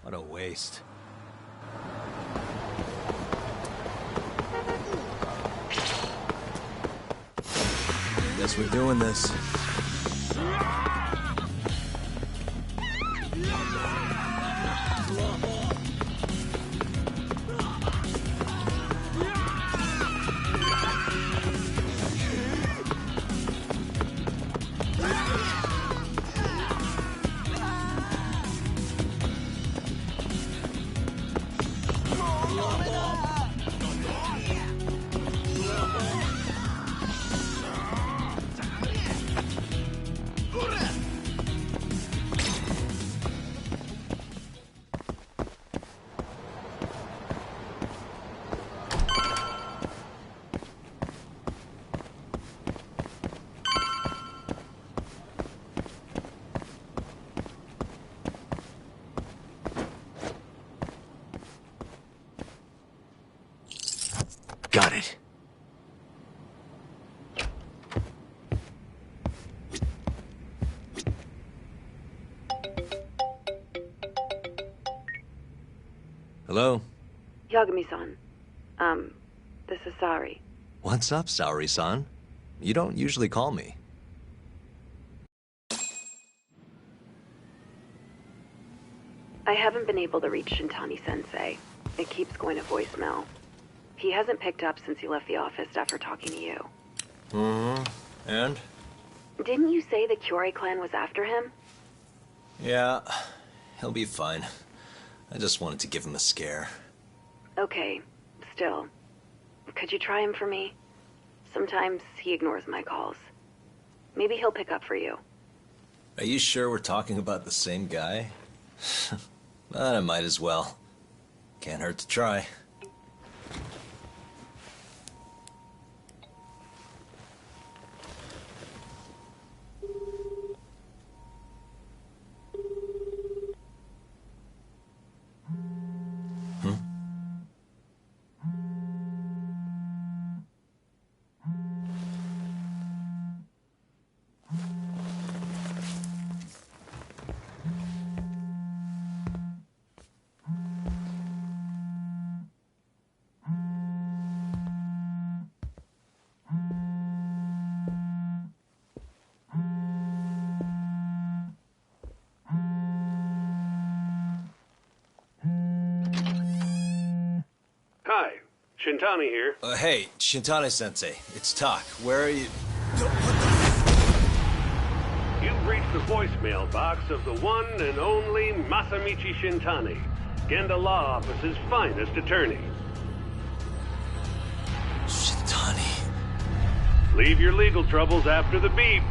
What a waste. Guess we're doing this. Got it. Hello? Yagami-san. This is Sari. What's up, Saori-san? You don't usually call me. I haven't been able to reach Shintani-sensei. It keeps going to voicemail. He hasn't picked up since he left the office after talking to you. Mm-hmm. And? Didn't you say the Kyorei clan was after him? Yeah, he'll be fine. I just wanted to give him a scare. Okay, still. Could you try him for me? Sometimes he ignores my calls. Maybe he'll pick up for you. Are you sure we're talking about the same guy? But I might as well. Can't hurt to try. Hi, Shintani here. Hey, Shintani-sensei, it's Tak. Where are you? You've reached the voicemail box of the one and only Masamichi Shintani, Genda Law Office's finest attorney. Shintani. Leave your legal troubles after the beep.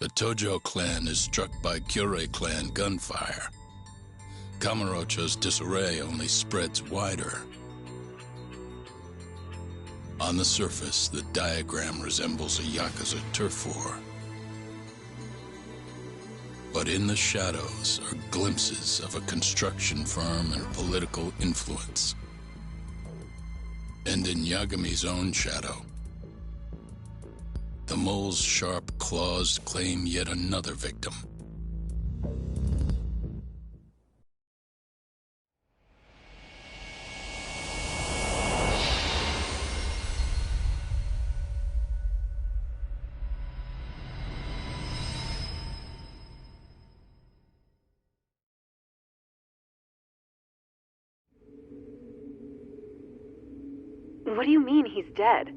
The Tojo clan is struck by Kyorei clan gunfire. Kamurocho's disarray only spreads wider. On the surface, the diagram resembles a Yakuza turf war. But in the shadows are glimpses of a construction firm and political influence. And in Yagami's own shadow, the mole's sharp claws claim yet another victim. What do you mean he's dead?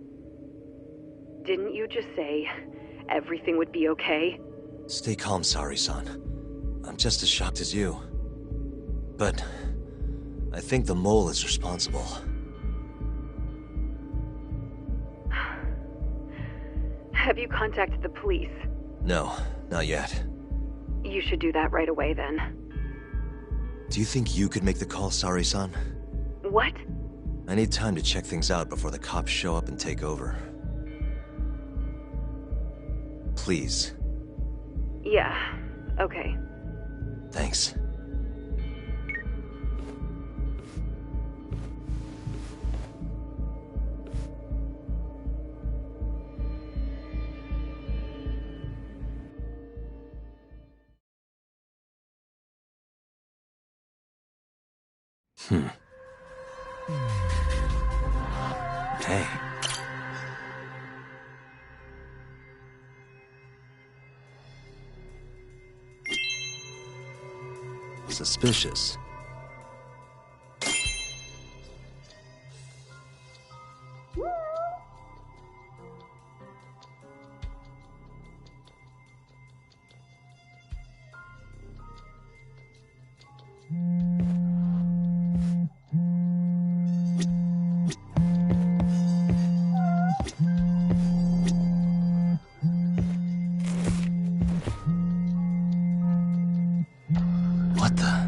Didn't you just say everything would be okay? Stay calm, Sari-san. I'm just as shocked as you. But I think the mole is responsible. Have you contacted the police? No, not yet. You should do that right away then. Do you think you could make the call, Sari-san? What? I need time to check things out before the cops show up and take over. Please. Yeah, okay. Thanks. Hey. Suspicious. What the?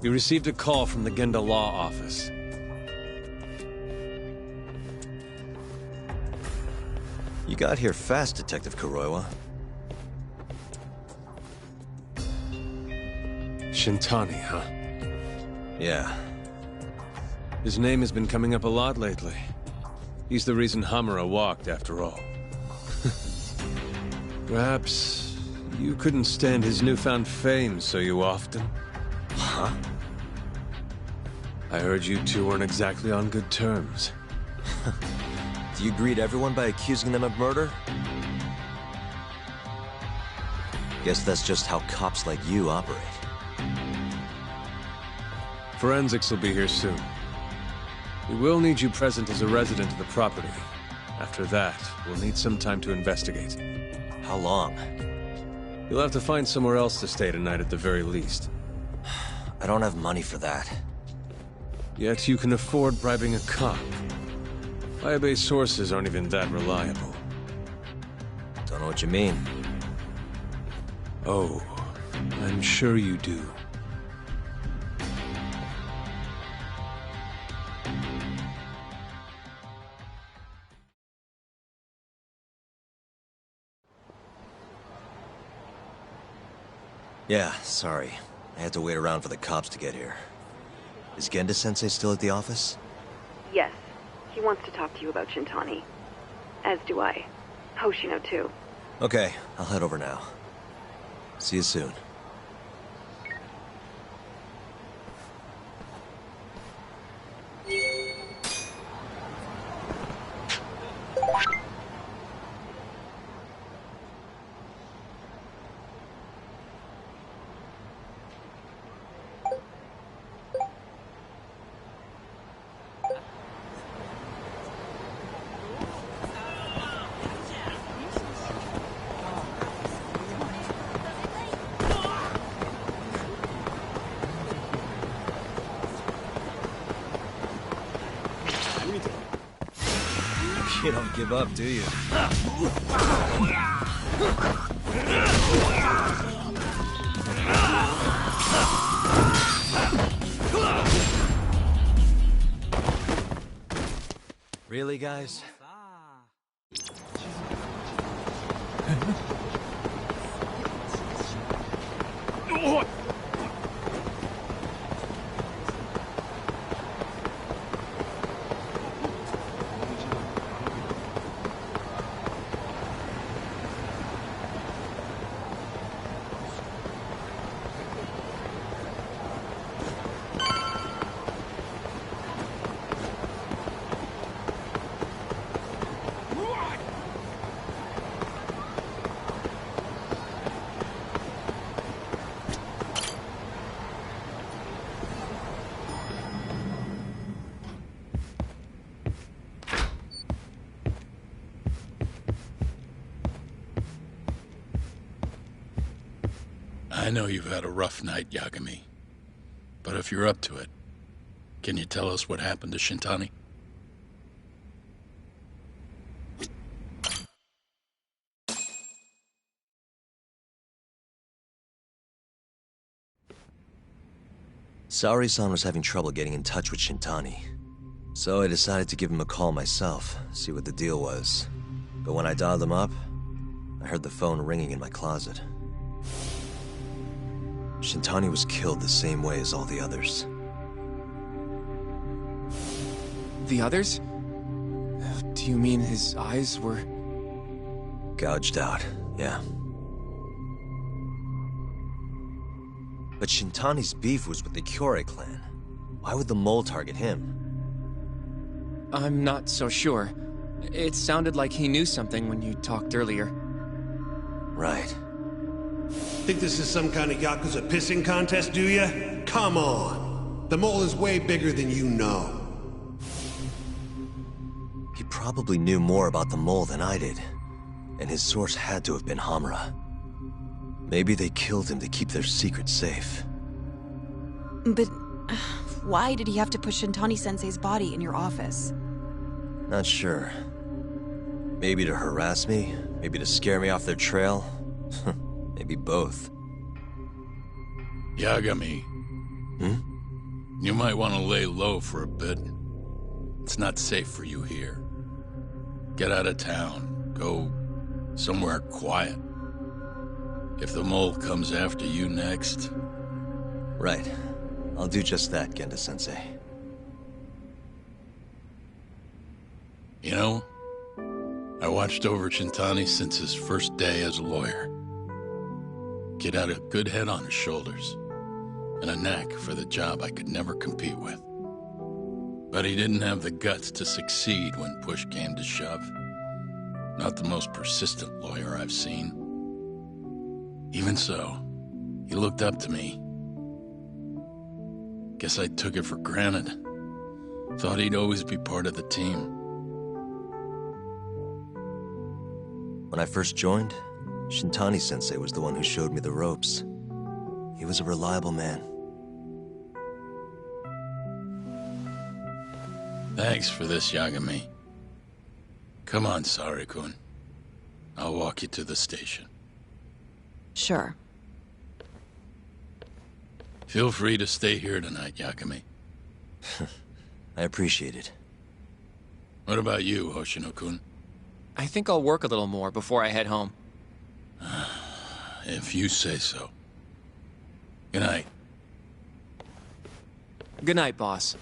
We received a call from the Genda Law Office. You got here fast, Detective Kuroiwa. Shintani, huh? Yeah. His name has been coming up a lot lately. He's the reason Hamura walked, after all. Perhaps you couldn't stand his newfound fame so you often? Huh? I heard you two weren't exactly on good terms. Do you greet everyone by accusing them of murder? Guess that's just how cops like you operate. Forensics will be here soon. We will need you present as a resident of the property. After that, we'll need some time to investigate. How long? You'll have to find somewhere else to stay tonight at the very least. I don't have money for that. Yet you can afford bribing a cop. Firebase sources aren't even that reliable. Don't know what you mean. Oh, I'm sure you do. Yeah, sorry. I had to wait around for the cops to get here. Is Genda-sensei still at the office? Yes. He wants to talk to you about Shintani. As do I. Hoshino, too. Okay, I'll head over now. See you soon. You don't give up, do you? Really, guys? I know you've had a rough night, Yagami. But if you're up to it, can you tell us what happened to Shintani? Saori-san was having trouble getting in touch with Shintani. So I decided to give him a call myself, see what the deal was. But when I dialed him up, I heard the phone ringing in my closet. Shintani was killed the same way as all the others. The others? Do you mean his eyes were... Gouged out, yeah. But Shintani's beef was with the Kyorei clan. Why would the mole target him? I'm not so sure. It sounded like he knew something when you talked earlier. Right. Think this is some kind of Yakuza pissing contest, do ya? Come on! The mole is way bigger than you know. He probably knew more about the mole than I did. And his source had to have been Hamura. Maybe they killed him to keep their secret safe. But why did he have to put Shintani-sensei's body in your office? Not sure. Maybe to harass me? Maybe to scare me off their trail? Maybe both. Yagami. You might want to lay low for a bit. It's not safe for you here. Get out of town. Go somewhere quiet. If the mole comes after you next... Right. I'll do just that, Genda-sensei. You know, I watched over Shintani since his first day as a lawyer. Kid had a good head on his shoulders, and a knack for the job I could never compete with. But he didn't have the guts to succeed when push came to shove. Not the most persistent lawyer I've seen. Even so, he looked up to me. Guess I took it for granted. Thought he'd always be part of the team. When I first joined, Shintani-sensei was the one who showed me the ropes. He was a reliable man. Thanks for this, Yagami. Come on, Sari-kun. I'll walk you to the station. Sure. Feel free to stay here tonight, Yagami. I appreciate it. What about you, Hoshino-kun? I think I'll work a little more before I head home. If you say so. Good night. Good night, boss.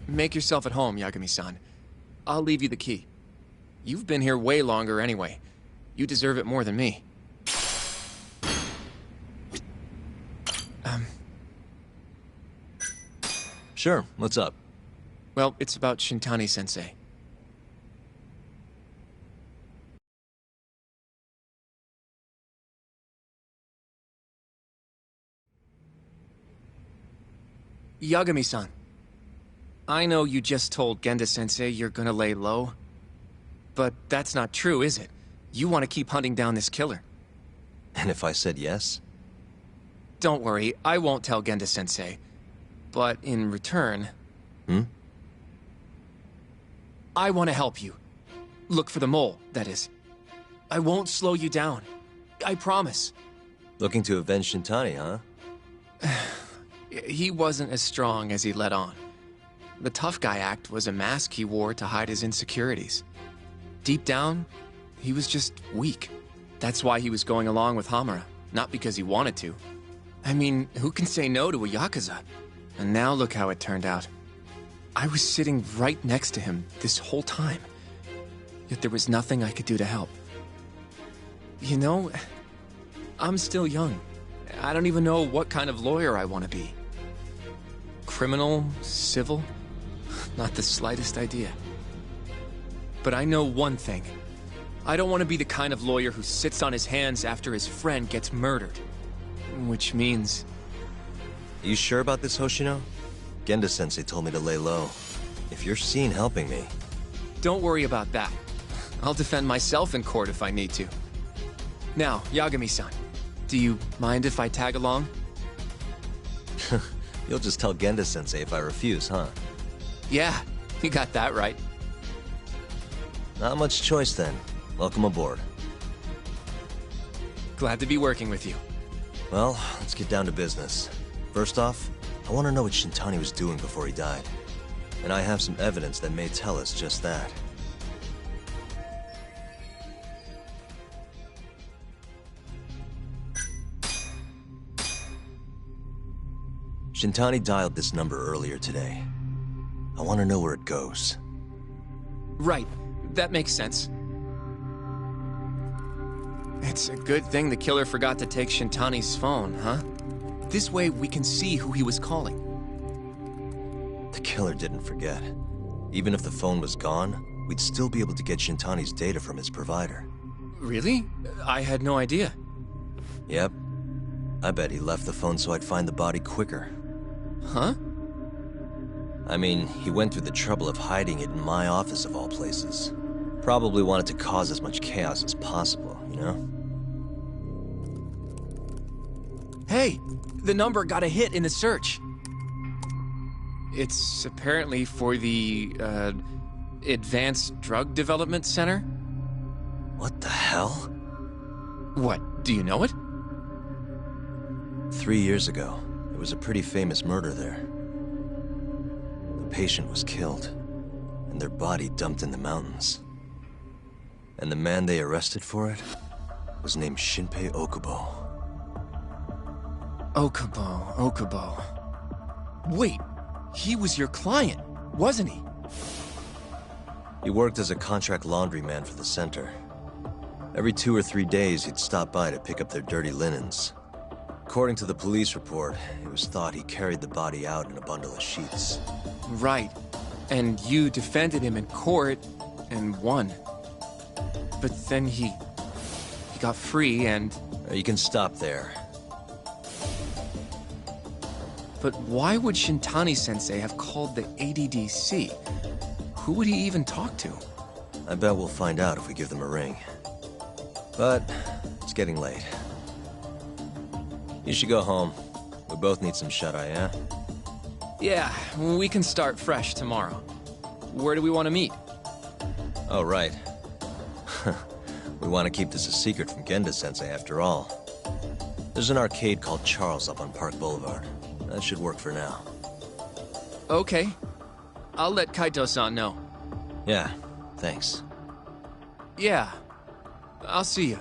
Make yourself at home, Yagami-san. I'll leave you the key. You've been here way longer anyway. You deserve it more than me. Sure, what's up? Well, it's about Shintani-sensei. Yagami-san. I know you just told Genda-sensei you're gonna lay low. But that's not true, is it? You want to keep hunting down this killer. And if I said yes? Don't worry, I won't tell Genda-sensei. But in return... I want to help you. Look for the mole, that is. I won't slow you down. I promise. Looking to avenge Shintani, huh? He wasn't as strong as he let on. The tough guy act was a mask he wore to hide his insecurities. Deep down, he was just weak. That's why he was going along with Hamura, not because he wanted to. I mean, who can say no to a Yakuza? And now look how it turned out. I was sitting right next to him this whole time. Yet there was nothing I could do to help. You know, I'm still young. I don't even know what kind of lawyer I want to be. Criminal? Civil? Not the slightest idea. But I know one thing. I don't want to be the kind of lawyer who sits on his hands after his friend gets murdered. Which means... Are you sure about this, Hoshino? Genda-sensei told me to lay low. If you're seen helping me... Don't worry about that. I'll defend myself in court if I need to. Now, Yagami-san, do you mind if I tag along? You'll just tell Genda-sensei if I refuse, huh? Yeah, you got that right. Not much choice then. Welcome aboard. Glad to be working with you. Well, let's get down to business. First off, I want to know what Shintani was doing before he died. And I have some evidence that may tell us just that. Shintani dialed this number earlier today. I want to know where it goes. Right. That makes sense. It's a good thing the killer forgot to take Shintani's phone, huh? This way we can see who he was calling. The killer didn't forget. Even if the phone was gone, we'd still be able to get Shintani's data from his provider. Really? I had no idea. Yep. I bet he left the phone so I'd find the body quicker. Huh? I mean, he went through the trouble of hiding it in my office of all places. Probably wanted to cause as much chaos as possible, you know? Hey! The number got a hit in the search. It's apparently for the, Advanced Drug Development Center? What the hell? What, do you know it? 3 years ago, there was a pretty famous murder there. The patient was killed, and their body dumped in the mountains. And the man they arrested for it was named Shinpei Okubo. Okubo. Wait, he was your client, wasn't he? He worked as a contract laundryman for the center. Every 2 or 3 days, he'd stop by to pick up their dirty linens. According to the police report, it was thought he carried the body out in a bundle of sheets. Right. And you defended him in court and won. But then he He got free and... You can stop there. But why would Shintani-sensei have called the AlleeeenDC? Who would he even talk to? I bet we'll find out if we give them a ring. But it's getting late. You should go home. We both need some shut-eye, yeah? Yeah, we can start fresh tomorrow. Where do we want to meet? Oh, right. We want to keep this a secret from Genda-sensei after all. There's an arcade called Charles up on Park Boulevard. That should work for now. Okay. I'll let Kaito-san know. Yeah, thanks. Yeah. I'll see you.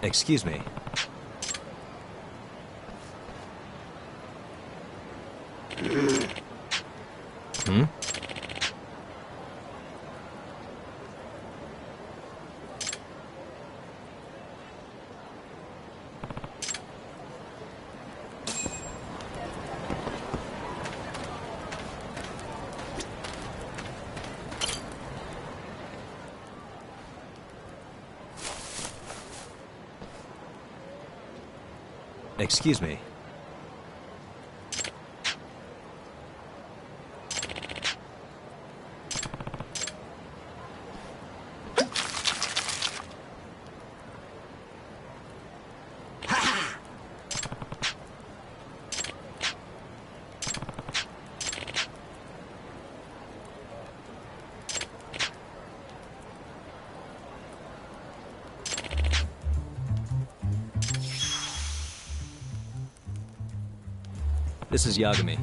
Excuse me. Excuse me. This is Yagami.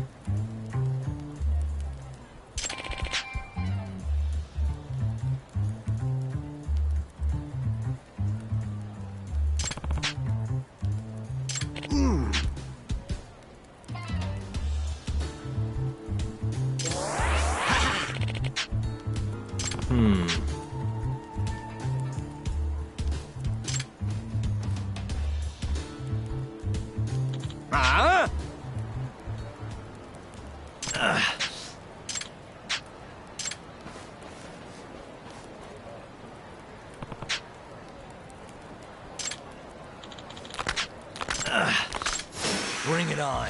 Bring it on.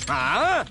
Ah!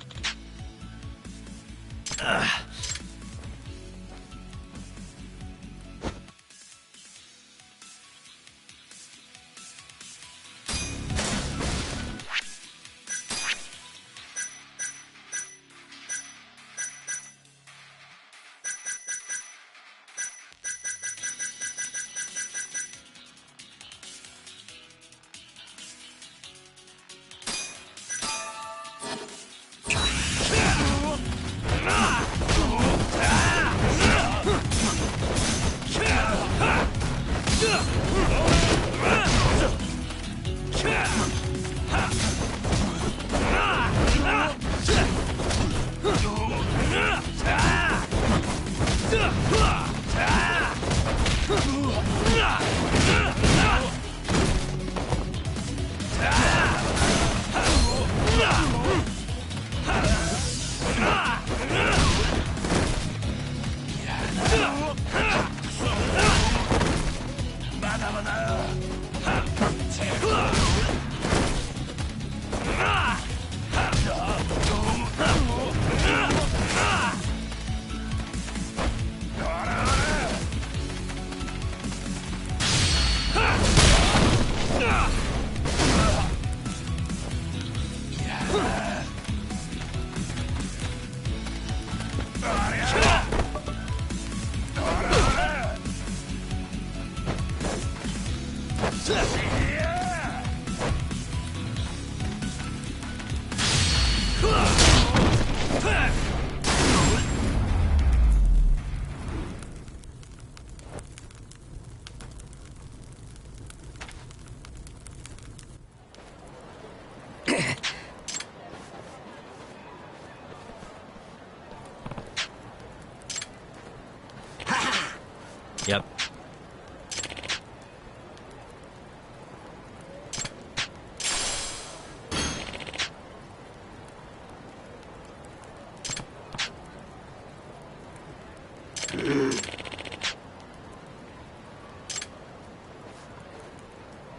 Yep.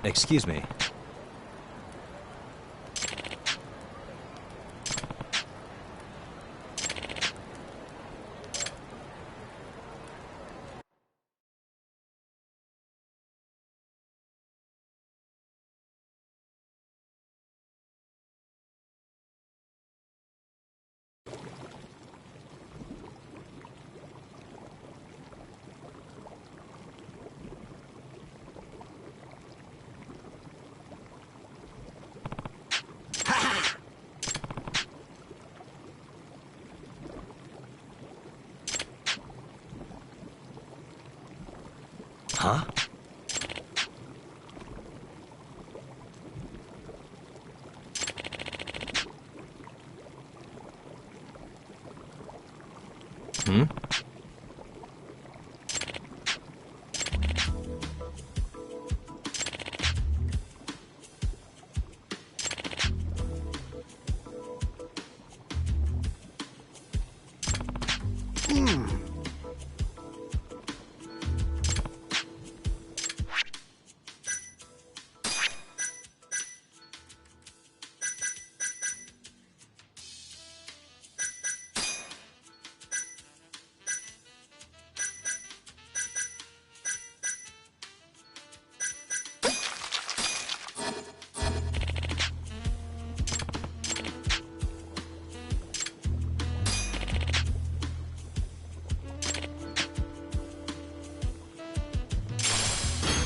Excuse me. Huh? Hmm?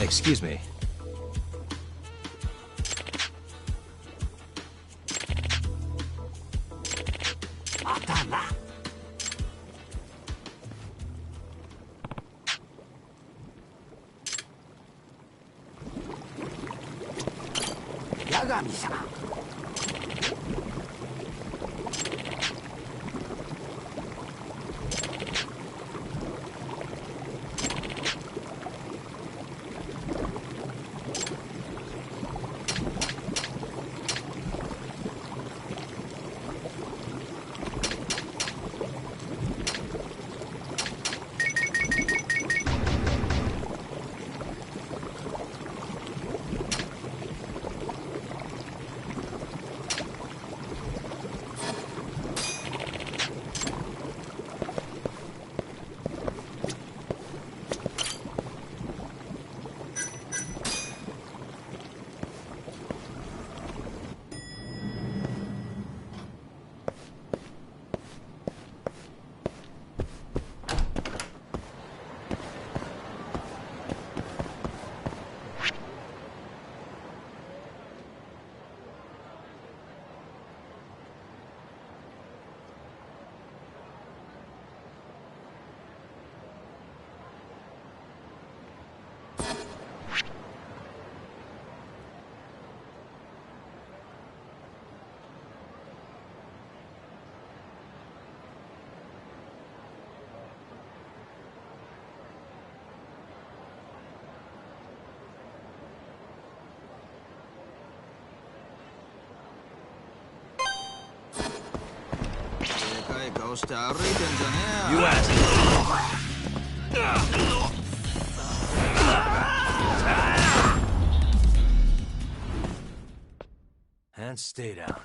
Excuse me. Costa Rican You asked. And stay down.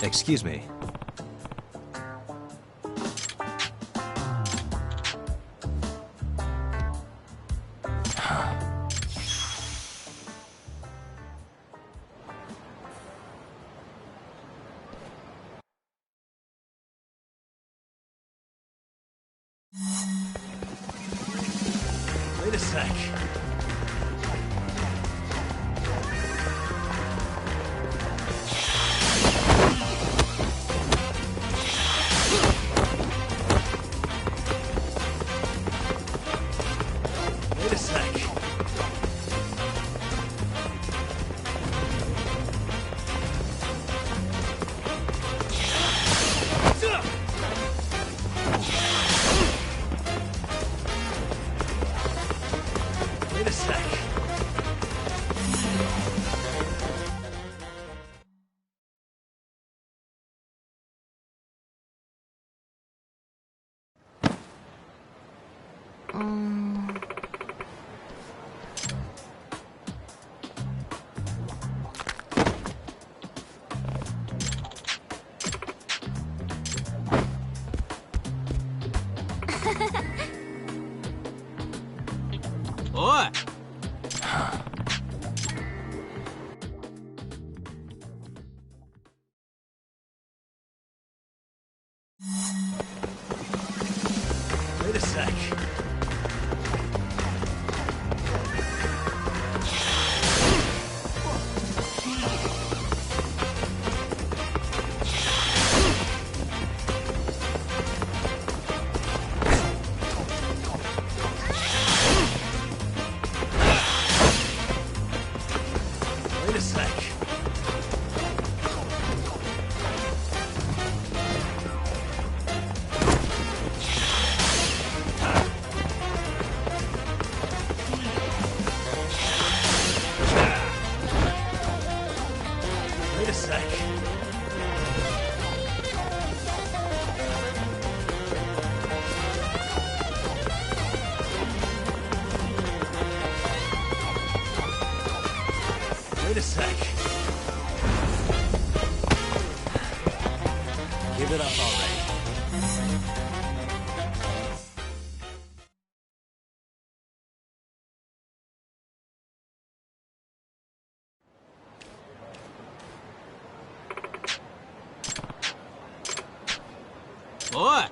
Excuse me. Wait a sec. Wait a sec. Wait a sec. Oi! Wait a sec. Wait a sec. Wait a sec. Wait a sec. Give it up already. Oi!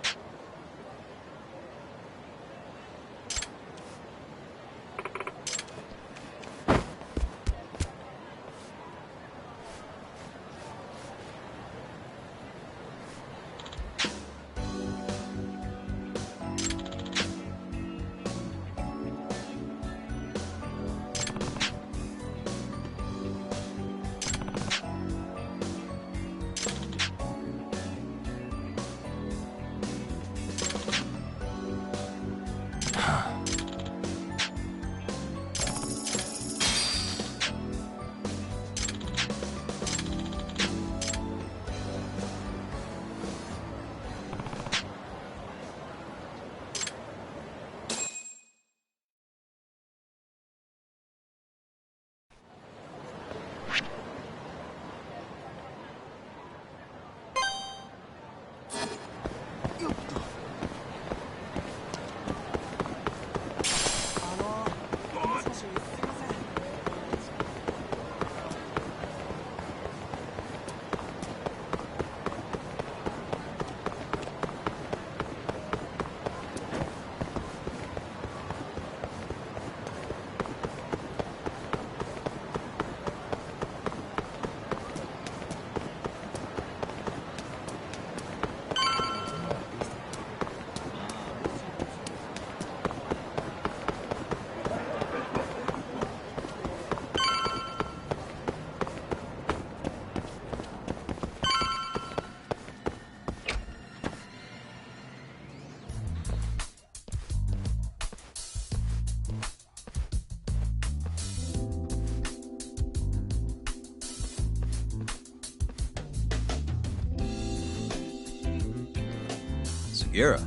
Gira.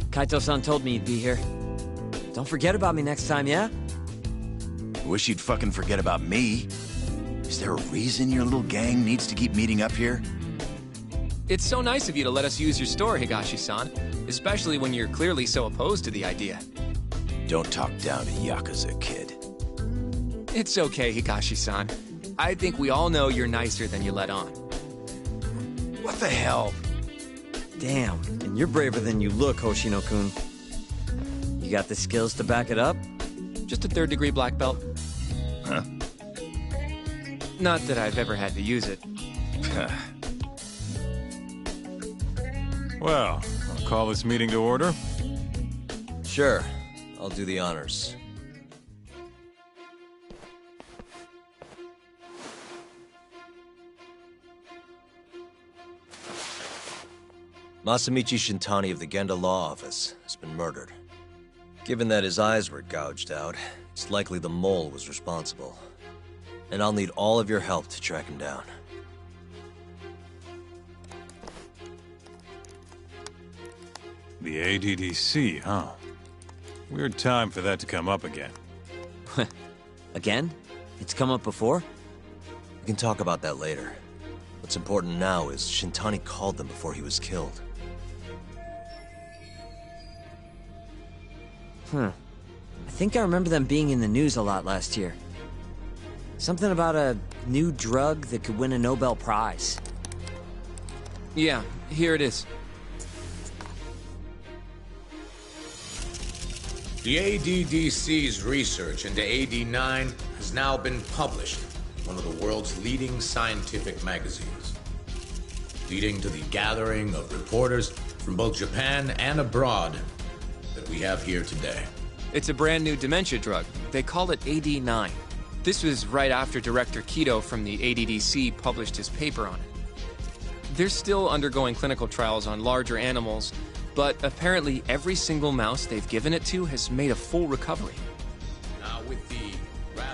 Kaito-san told me you'd be here. Don't forget about me next time, yeah? Wish you'd fucking forget about me. Is there a reason your little gang needs to keep meeting up here? It's so nice of you to let us use your store, Higashi-san. Especially when you're clearly so opposed to the idea. Don't talk down to Yakuza, kid. It's okay, Higashi-san. I think we all know you're nicer than you let on. What the hell? Damn, and you're braver than you look, Hoshino-kun. You got the skills to back it up? Just a third-degree black belt. Huh? Not that I've ever had to use it. Well, I'll call this meeting to order. Sure. I'll do the honors. Masamichi Shintani of the Genda Law Office has been murdered. Given that his eyes were gouged out, it's likely the mole was responsible. And I'll need all of your help to track him down. The ADDC, huh? Weird time for that to come up again. Again? It's come up before? We can talk about that later. What's important now is Shintani called them before he was killed. I think I remember them being in the news a lot last year. Something about a new drug that could win a Nobel Prize. Yeah, here it is. The ADDC's research into AD9 has now been published in one of the world's leading scientific magazines, leading to the gathering of reporters from both Japan and abroad that we have here today. It's a brand new dementia drug. They call it AD9. This was right after Director Kido from the ADDC published his paper on it. They're still undergoing clinical trials on larger animals, but apparently every single mouse they've given it to has made a full recovery. Now with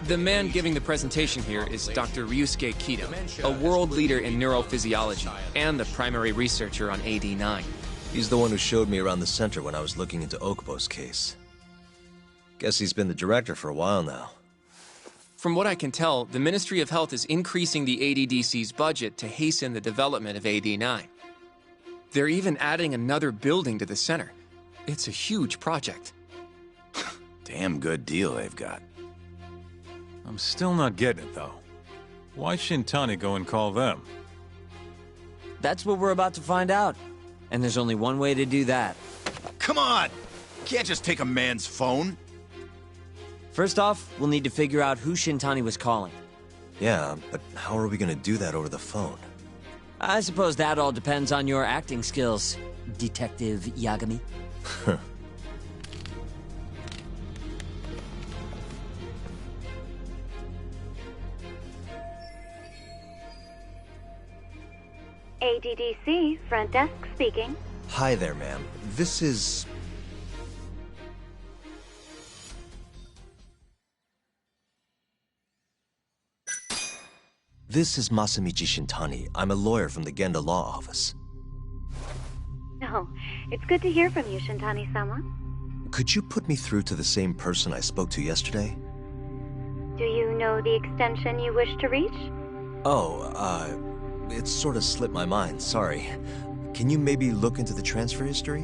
the man giving the presentation here is Dr. Ryusuke Kido, a world leader in neurophysiology and the primary researcher on AD9. He's the one who showed me around the center when I was looking into Okubo's case. Guess he's been the director for a while now. From what I can tell, the Ministry of Health is increasing the ADDC's budget to hasten the development of AD9. They're even adding another building to the center. It's a huge project. Damn good deal they've got. I'm still not getting it, though. Why Shintani go and call them? That's what we're about to find out. And there's only one way to do that. Come on! Can't just take a man's phone. First off, we'll need to figure out who Shintani was calling. Yeah, but how are we gonna do that over the phone? I suppose that all depends on your acting skills, Detective Yagami. ADDC, front desk speaking. Hi there, ma'am. This is... This is Masamichi Shintani. I'm a lawyer from the Genda Law Office. Oh, it's good to hear from you, Shintani-sama. Could you put me through to the same person I spoke to yesterday? Do you know the extension you wish to reach? It sort of slipped my mind, sorry. Can you maybe look into the transfer history?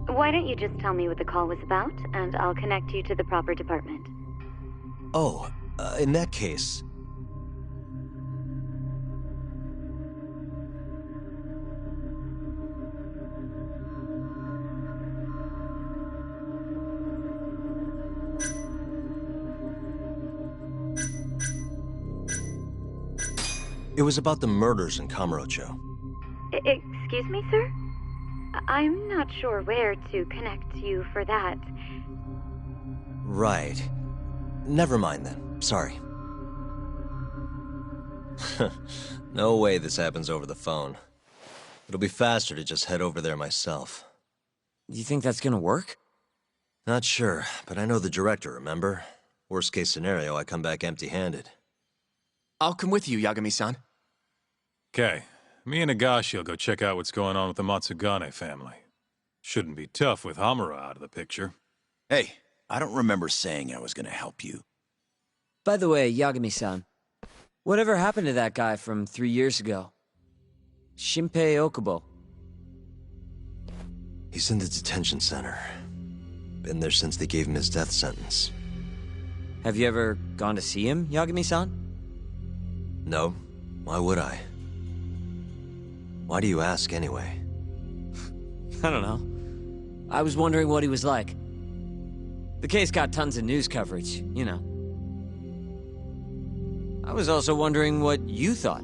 Why don't you just tell me what the call was about, and I'll connect you to the proper department. Oh, in that case... It was about the murders in Kamurocho. Excuse me, sir? I'm not sure where to connect you for that. Right. Never mind then. Sorry. No way this happens over the phone. It'll be faster to just head over there myself. You think that's gonna work? Not sure, but I know the director, remember? Worst case scenario, I come back empty-handed. I'll come with you, Yagami-san. Okay, Me and Nagashi will go check out what's going on with the Matsugane family. Shouldn't be tough with Hamura out of the picture. Hey, I don't remember saying I was gonna help you. By the way, Yagami-san, whatever happened to that guy from 3 years ago? Shinpei Okubo. He's in the detention center. Been there since they gave him his death sentence. Have you ever gone to see him, Yagami-san? No. Why would I? Why do you ask, anyway? I don't know. I was wondering what he was like. The case got tons of news coverage, you know. I was also wondering what you thought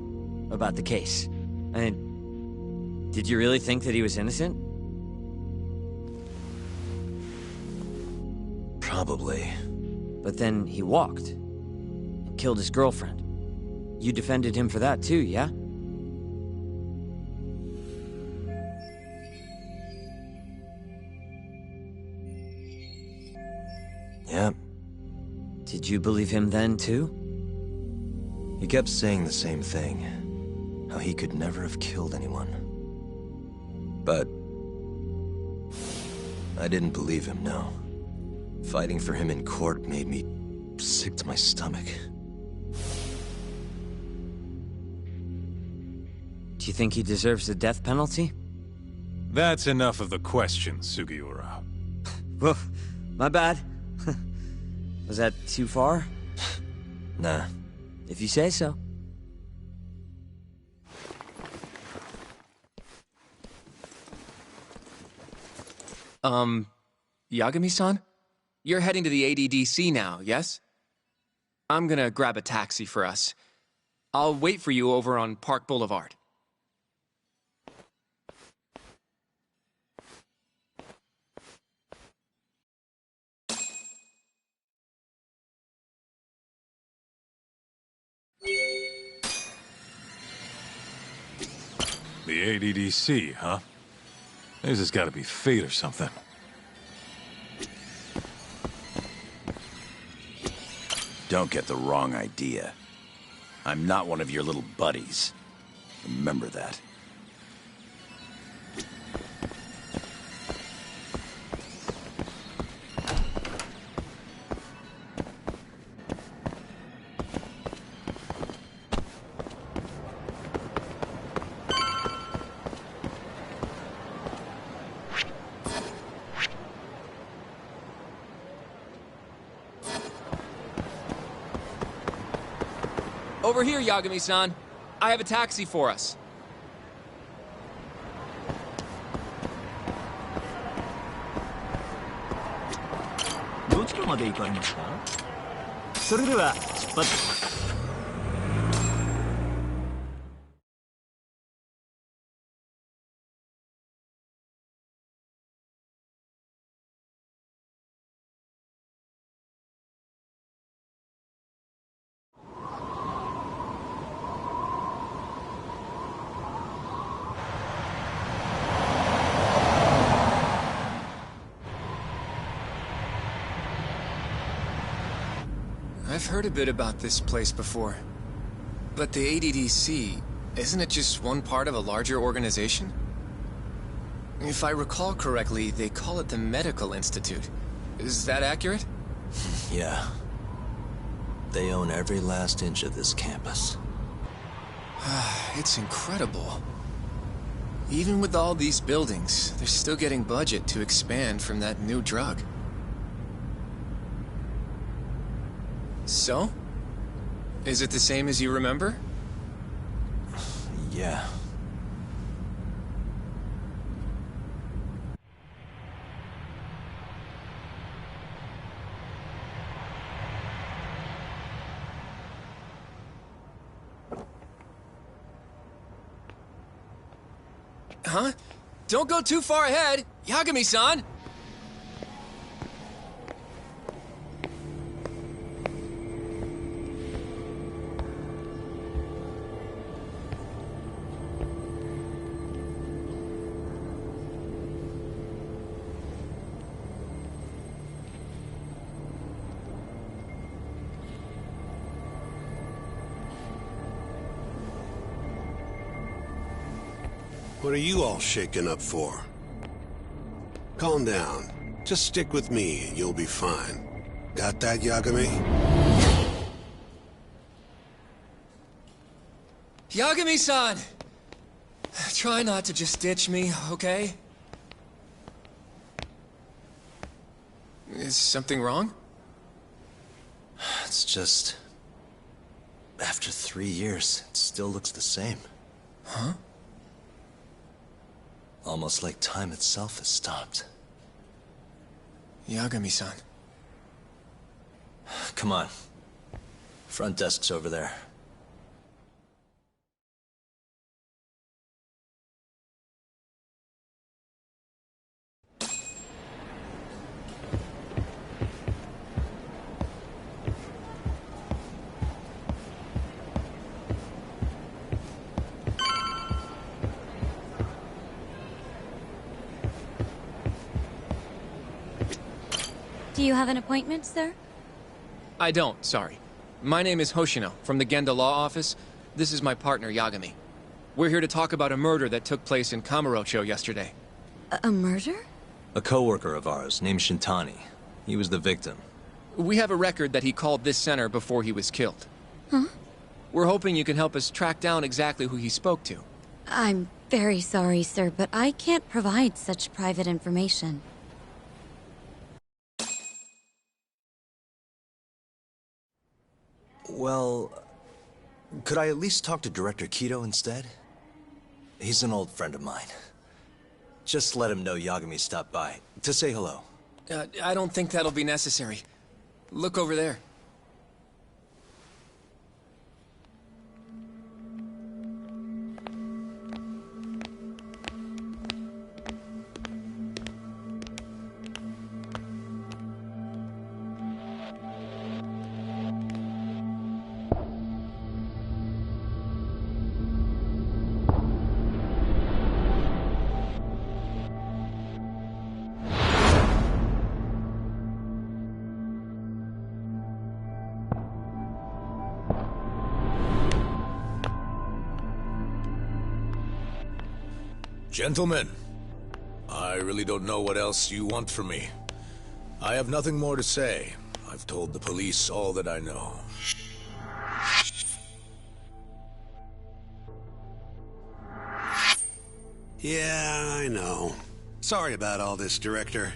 about the case. I mean, did you really think that he was innocent? Probably. But then he walked and killed his girlfriend. You defended him for that too, yeah? Yep. Did you believe him then too? He kept saying the same thing. How he could never have killed anyone. But I didn't believe him, no. Fighting for him in court made me sick to my stomach. Do you think he deserves the death penalty? That's enough of the questions, Sugiura. Whoa, my bad. Was that too far? Nah. If you say so. Yagami-san? You're heading to the ADDC now, yes? I'm gonna grab a taxi for us. I'll wait for you over on Park Boulevard. The ADDC, huh? This has got to be fate or something. Don't get the wrong idea. I'm not one of your little buddies. Remember that. Over here, Yagami-san. I have a taxi for us. I've heard a bit about this place before. But the ADDC, isn't it just one part of a larger organization? If I recall correctly, they call it the Medical Institute. Is that accurate? Yeah. They own every last inch of this campus. It's incredible. Even with all these buildings, they're still getting budget to expand from that new drug. So? Is it the same as you remember? Yeah. Huh? Don't go too far ahead! Yagami-san! What are you all shaken up for? Calm down. Just stick with me and you'll be fine. Got that, Yagami? Yagami-san! Try not to just ditch me, okay? Is something wrong? It's just... After 3 years, it still looks the same. Huh? Almost like time itself has stopped. Yagami-san. Come on. Front desk's over there. Do you have an appointment, sir? I don't, sorry. My name is Hoshino, from the Genda Law Office. This is my partner, Yagami. We're here to talk about a murder that took place in Kamurocho yesterday. A murder? A coworker of ours, named Shintani. He was the victim. We have a record that he called this center before he was killed. Huh? We're hoping you can help us track down exactly who he spoke to. I'm very sorry, sir, but I can't provide such private information. Well, could I at least talk to Director Kido instead? He's an old friend of mine. Just let him know Yagami stopped by, to say hello. I don't think that'll be necessary. Look over there. Gentlemen, I really don't know what else you want from me. I have nothing more to say. I've told the police all that I know. Yeah, I know. Sorry about all this, Director.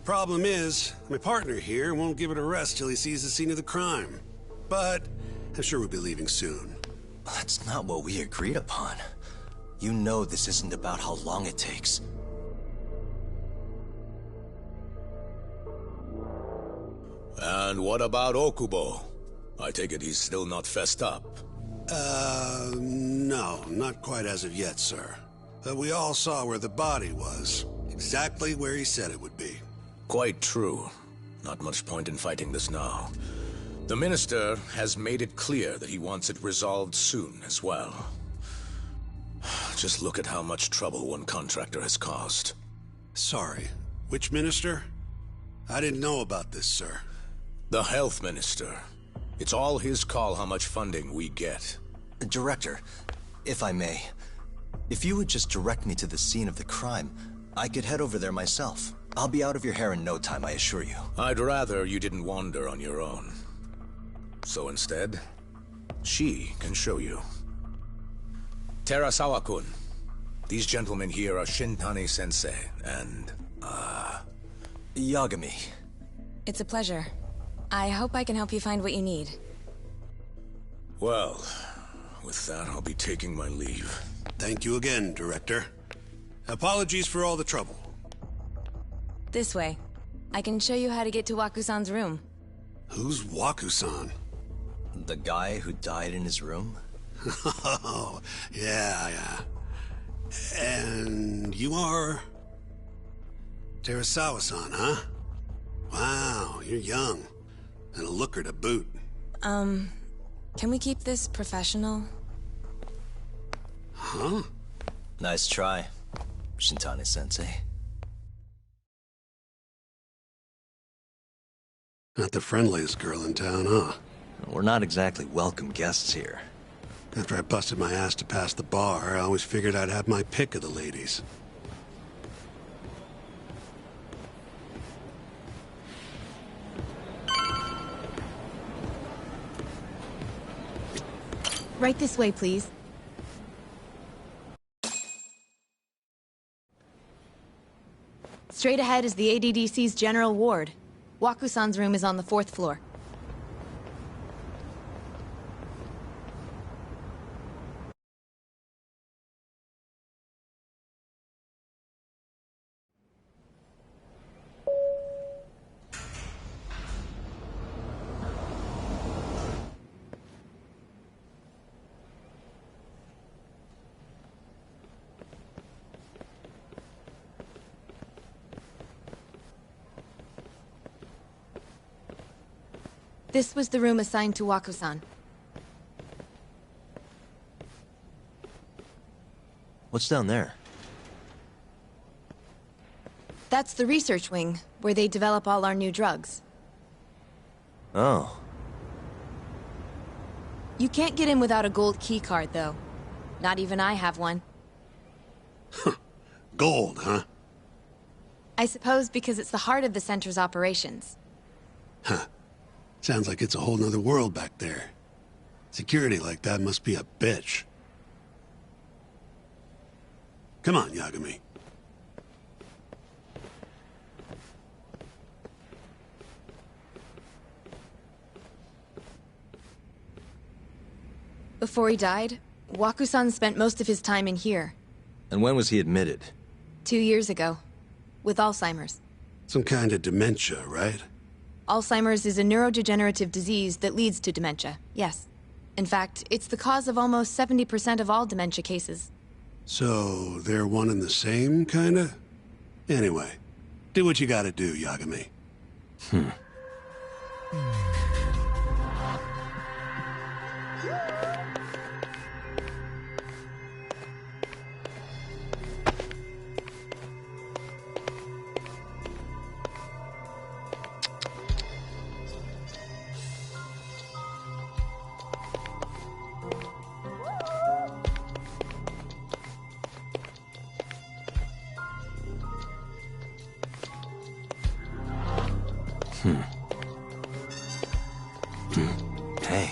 Problem is, my partner here won't give it a rest till he sees the scene of the crime. But I'm sure we'll be leaving soon. That's not what we agreed upon. You know this isn't about how long it takes. And what about Okubo? I take it he's still not fessed up. No, not quite as of yet, sir. But we all saw where the body was. Exactly where he said it would be. Quite true. Not much point in fighting this now. The Minister has made it clear that he wants it resolved soon as well. Just look at how much trouble one contractor has caused. Sorry, which minister? I didn't know about this, sir. The Health Minister. It's all his call how much funding we get. Director, if I may, if you would just direct me to the scene of the crime, I could head over there myself. I'll be out of your hair in no time, I assure you. I'd rather you didn't wander on your own. So instead, she can show you. Terasawa-kun, these gentlemen here are Shintani-sensei and, Yagami. It's a pleasure. I hope I can help you find what you need. Well, with that, I'll be taking my leave. Thank you again, Director. Apologies for all the trouble. This way. I can show you how to get to Waku-san's room. Who's Waku-san? The guy who died in his room? Oh, yeah. And you are... Terasawa-san, huh? Wow, you're young. And a looker to boot. Can we keep this professional? Huh? Nice try, Shintani-sensei. Not the friendliest girl in town, huh? We're not exactly welcome guests here. After I busted my ass to pass the bar, I always figured I'd have my pick of the ladies. Right this way, please. Straight ahead is the ADDC's general ward. Waku-san's room is on the 4th floor. This was the room assigned to Waku-san. What's down there? That's the research wing, where they develop all our new drugs. Oh. You can't get in without a gold key card, though. Not even I have one. Gold, huh? I suppose because it's the heart of the center's operations. Huh. Sounds like it's a whole nother world back there. Security like that must be a bitch. Come on, Yagami. Before he died, Waku-san spent most of his time in here. And when was he admitted? 2 years ago. With Alzheimer's. Some kind of dementia, right? Alzheimer's is a neurodegenerative disease that leads to dementia, yes. In fact, it's the cause of almost 70% of all dementia cases. So, they're one and the same, kinda? Anyway, do what you gotta do, Yagami. Hey.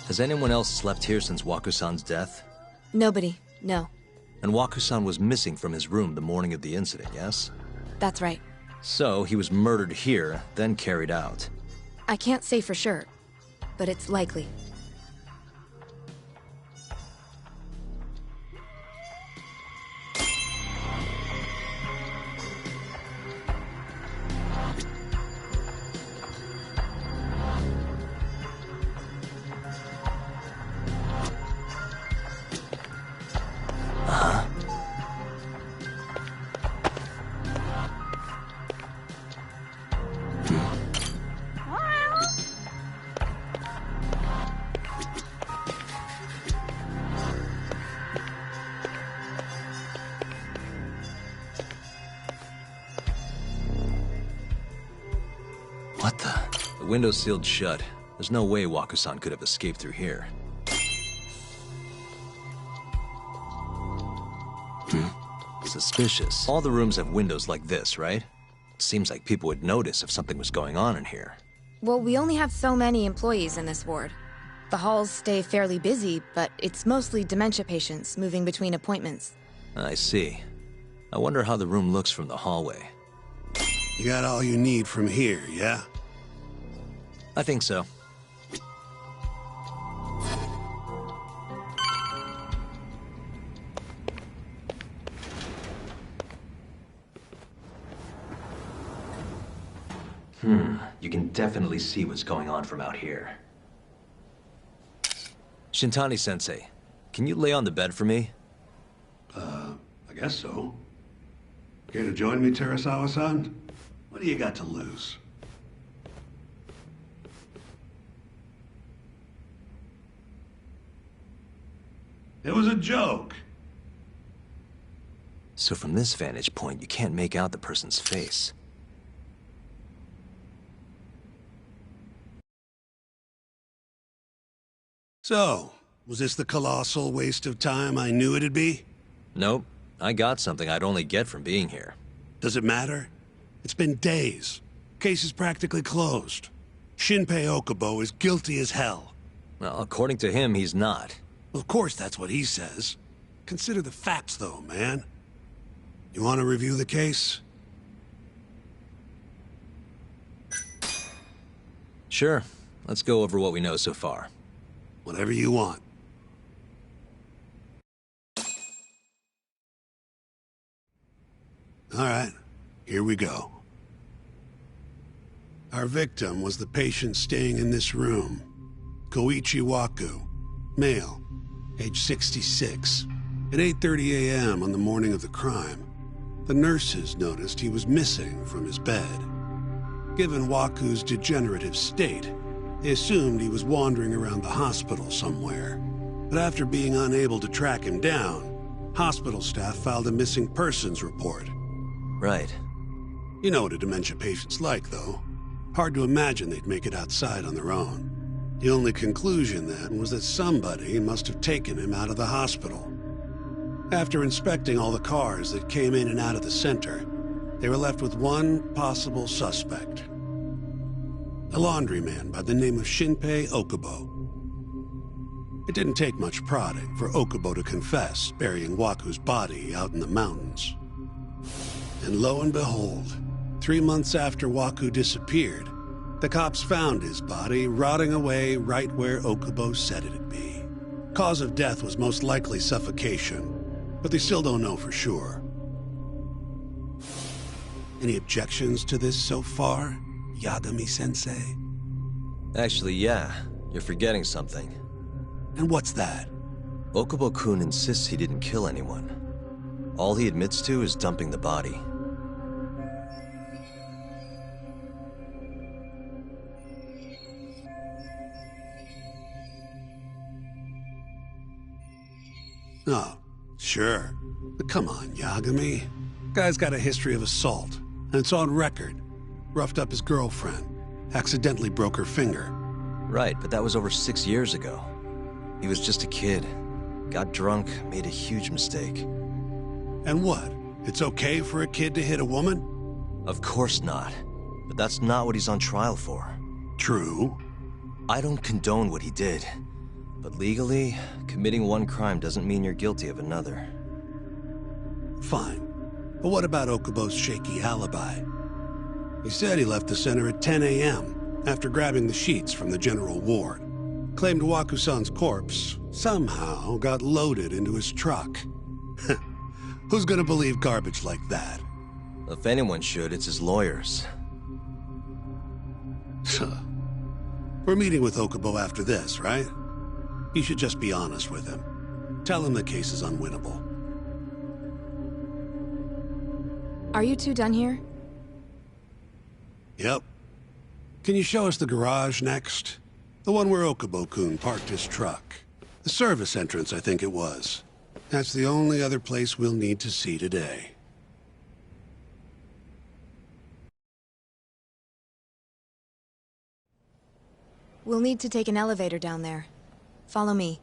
Has anyone else slept here since Waku-san's death? Nobody, no. And Waku-san was missing from his room the morning of the incident, yes? That's right. So, he was murdered here, then carried out. I can't say for sure, but it's likely. What the? The window's sealed shut. There's no way Waku-san could have escaped through here. Suspicious. All the rooms have windows like this, right? Seems like people would notice if something was going on in here. Well, we only have so many employees in this ward. The halls stay fairly busy, but it's mostly dementia patients moving between appointments. I see. I wonder how the room looks from the hallway. You got all you need from here, yeah? I think so. You can definitely see what's going on from out here. Shintani-sensei, can you lay on the bed for me? I guess so. Care to join me, Terasawa-san? What do you got to lose? It was a joke. So from this vantage point, you can't make out the person's face. So, Was this the colossal waste of time I knew it'd be? Nope. I got something I'd only get from being here. Does it matter? It's been days. Case is practically closed. Shinpei Okubo is guilty as hell. Well, according to him, he's not. Well, of course that's what he says. Consider the facts, though, man. You want to review the case? Sure. Let's go over what we know so far. Whatever you want. All right, here we go. Our victim was the patient staying in this room. Koichi Waku, male, age 66. At 8:30 a.m. on the morning of the crime, the nurses noticed he was missing from his bed. Given Waku's degenerative state, they assumed he was wandering around the hospital somewhere. But after being unable to track him down, hospital staff filed a missing persons report. Right. You know what a dementia patient's like, though. Hard to imagine they'd make it outside on their own. The only conclusion then was that somebody must have taken him out of the hospital. After inspecting all the cars that came in and out of the center, they were left with one possible suspect. A laundryman by the name of Shinpei Okubo. It didn't take much prodding for Okubo to confess burying Waku's body out in the mountains. And lo and behold, 3 months after Waku disappeared, the cops found his body rotting away right where Okubo said it'd be. Cause of death was most likely suffocation, but they still don't know for sure. Any objections to this so far, Yagami-sensei? Actually, yeah. You're forgetting something. And what's that? Okubo-kun insists he didn't kill anyone. All he admits to is dumping the body. Oh, sure. But come on, Yagami. Guy's got a history of assault, and it's on record. Roughed up his girlfriend. Accidentally broke her finger. Right, but that was over 6 years ago. He was just a kid. Got drunk, made a huge mistake. And what? It's okay for a kid to hit a woman? Of course not. But that's not what he's on trial for. True. I don't condone what he did. But legally, committing one crime doesn't mean you're guilty of another. Fine. But what about Okubo's shaky alibi? He said he left the center at 10 a.m. after grabbing the sheets from the general ward. Claimed Waku-san's corpse somehow got loaded into his truck. Who's gonna believe garbage like that? If anyone should, it's his lawyers. We're meeting with Okubo after this, right? You should just be honest with him. Tell him the case is unwinnable. Are you two done here? Yep. Can you show us the garage next? The one where Okubo-kun parked his truck. The service entrance, I think it was. That's the only other place we'll need to see today. We'll need to take an elevator down there. Follow me.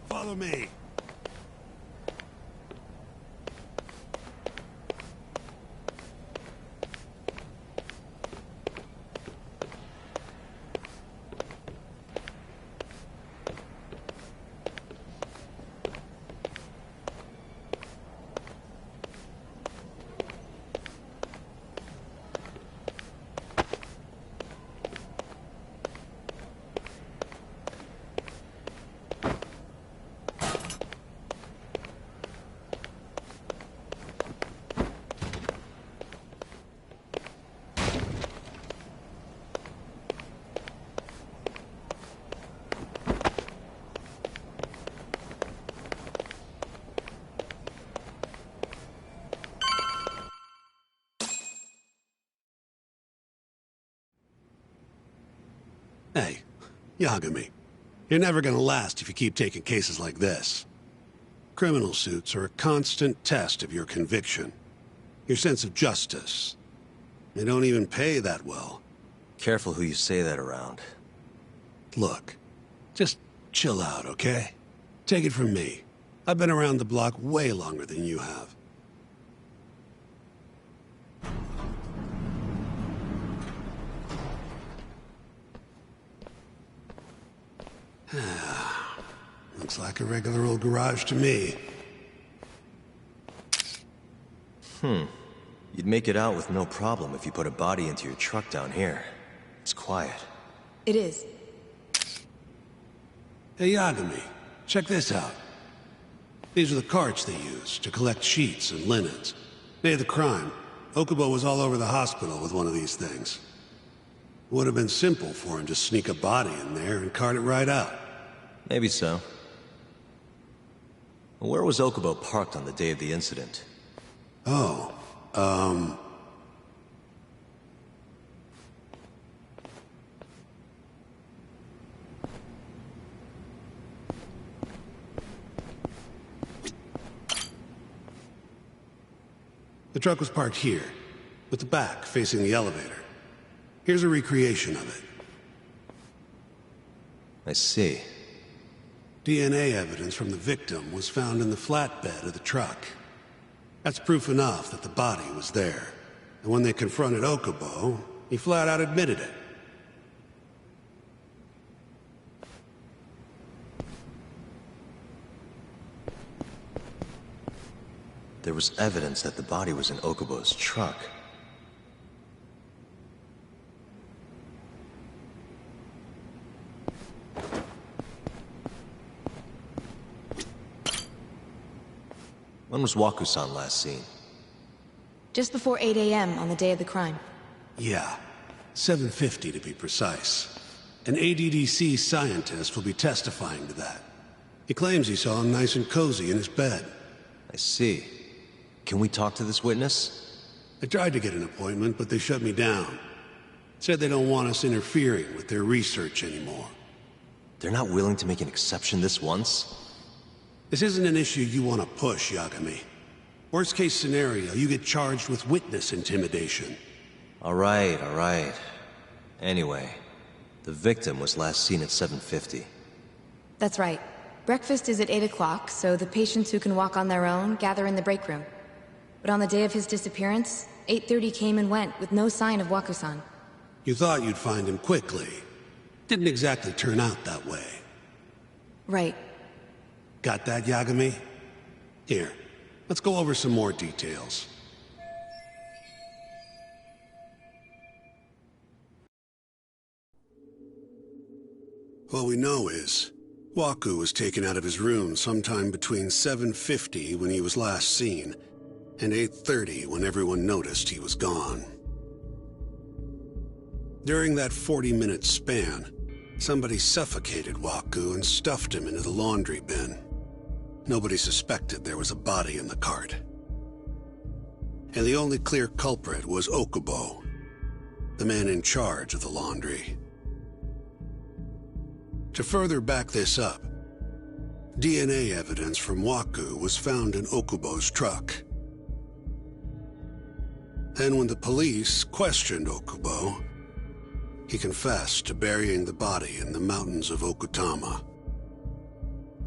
Follow me. Hey, Yagami, you're never gonna last if you keep taking cases like this. Criminal suits are a constant test of your conviction, your sense of justice. They don't even pay that well. Careful who you say that around. Look, just chill out, okay? Take it from me. I've been around the block way longer than you have. Looks like a regular old garage to me. You'd make it out with no problem if you put a body into your truck down here. It's quiet. It is. Hey, Yagami, check this out. These are the carts they used to collect sheets and linens. Day of the crime, Okubo was all over the hospital with one of these things. Would have been simple for him to sneak a body in there and cart it right out. Maybe so. Where was Okubo parked on the day of the incident? Oh, the truck was parked here, with the back facing the elevator. Here's a recreation of it. I see. DNA evidence from the victim was found in the flatbed of the truck. That's proof enough that the body was there. And when they confronted Okubo, he flat out admitted it. There was evidence that the body was in Okubo's truck. When was Waku-san last seen? Just before 8 a.m. on the day of the crime. Yeah, 7:50 to be precise. An ADDC scientist will be testifying to that. He claims he saw him nice and cozy in his bed. I see. Can we talk to this witness? I tried to get an appointment, but they shut me down. Said they don't want us interfering with their research anymore. They're not willing to make an exception this once? This isn't an issue you want to push, Yagami. Worst case scenario, you get charged with witness intimidation. All right. Anyway, the victim was last seen at 7:50. That's right. Breakfast is at 8 o'clock, so the patients who can walk on their own gather in the break room. But on the day of his disappearance, 8:30 came and went with no sign of Waku-san. You thought you'd find him quickly. Didn't exactly turn out that way. Right. Got that, Yagami? Here, let's go over some more details. What we know is, Waku was taken out of his room sometime between 7:50 when he was last seen, and 8:30 when everyone noticed he was gone. During that 40-minute span, somebody suffocated Waku and stuffed him into the laundry bin. Nobody suspected there was a body in the cart. And the only clear culprit was Okubo, the man in charge of the laundry. To further back this up, DNA evidence from Waku was found in Okubo's truck. And when the police questioned Okubo, he confessed to burying the body in the mountains of Okutama.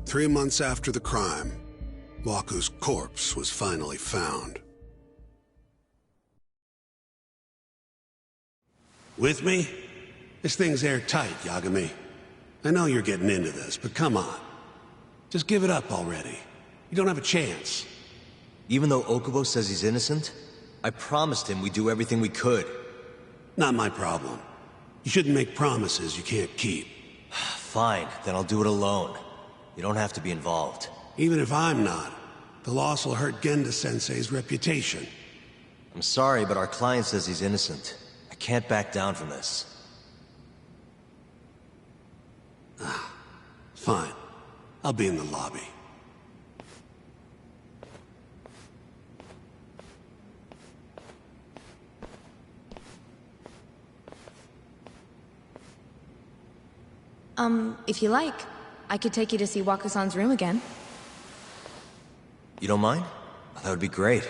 3 months after the crime, Waku's corpse was finally found. With me? This thing's airtight, Yagami. I know you're getting into this, but come on. Just give it up already. You don't have a chance. Even though Okubo says he's innocent, I promised him we'd do everything we could. Not my problem. You shouldn't make promises you can't keep. Fine, then I'll do it alone. You don't have to be involved. Even if I'm not, the loss will hurt Genda-sensei's reputation. I'm sorry, but our client says he's innocent. I can't back down from this. Fine. I'll be in the lobby. If you like, I could take you to see Waku-san's room again. You don't mind? That would be great.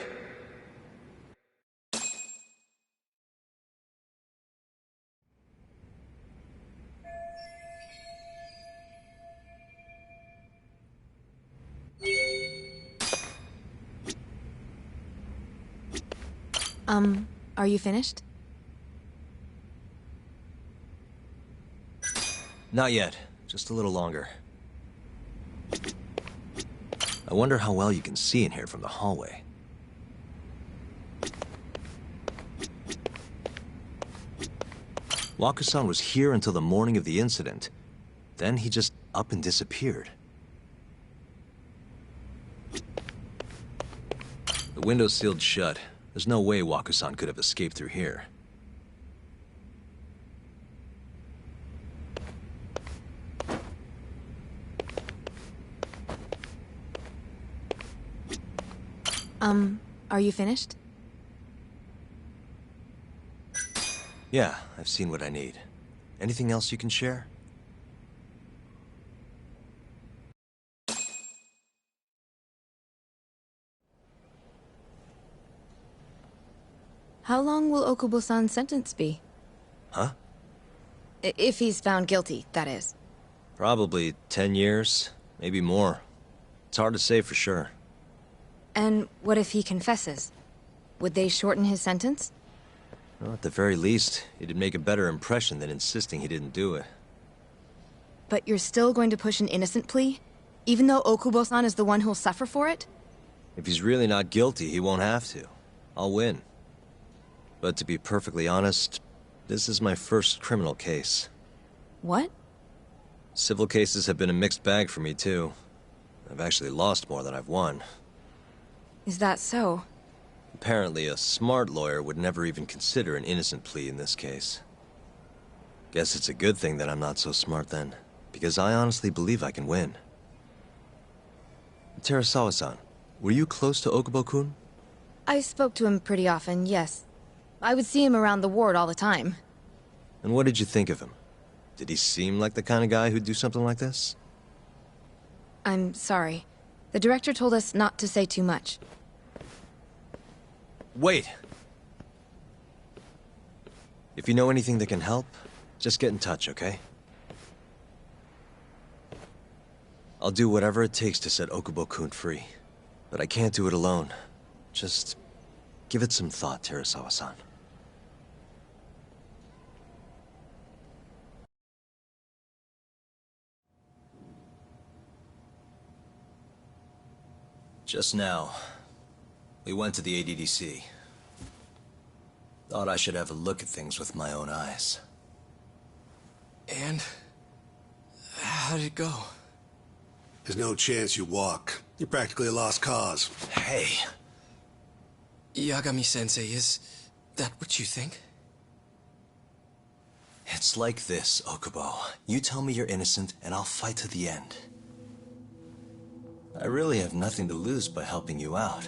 Are you finished? Not yet. Just a little longer. I wonder how well you can see in here from the hallway. Wakasan was here until the morning of the incident. Then he just up and disappeared. The window's sealed shut. There's no way Wakasan could have escaped through here. Are you finished? Yeah, I've seen what I need. Anything else you can share? How long will Okubo-san's sentence be? Huh? If he's found guilty, that is. Probably 10 years, maybe more. It's hard to say for sure. And what if he confesses? Would they shorten his sentence? Well, at the very least, it'd make a better impression than insisting he didn't do it. But you're still going to push an innocent plea? Even though Okubo-san is the one who'll suffer for it? If he's really not guilty, he won't have to. I'll win. But to be perfectly honest, this is my first criminal case. What? Civil cases have been a mixed bag for me, too. I've actually lost more than I've won. Is that so? Apparently, a smart lawyer would never even consider an innocent plea in this case. Guess it's a good thing that I'm not so smart then, because I honestly believe I can win. Terasawa-san, were you close to Okubo-kun? I spoke to him pretty often, yes. I would see him around the ward all the time. And what did you think of him? Did he seem like the kind of guy who'd do something like this? I'm sorry. The director told us not to say too much. Wait! If you know anything that can help, just get in touch, okay? I'll do whatever it takes to set Okubo-kun free. But I can't do it alone. Just give it some thought, Terasawa-san. Just now, we went to the ADDC. Thought I should have a look at things with my own eyes. And? How did it go? There's no chance you walk. You're practically a lost cause. Hey! Yagami-sensei, is that what you think? It's like this, Okubo. You tell me you're innocent, and I'll fight to the end. I really have nothing to lose by helping you out.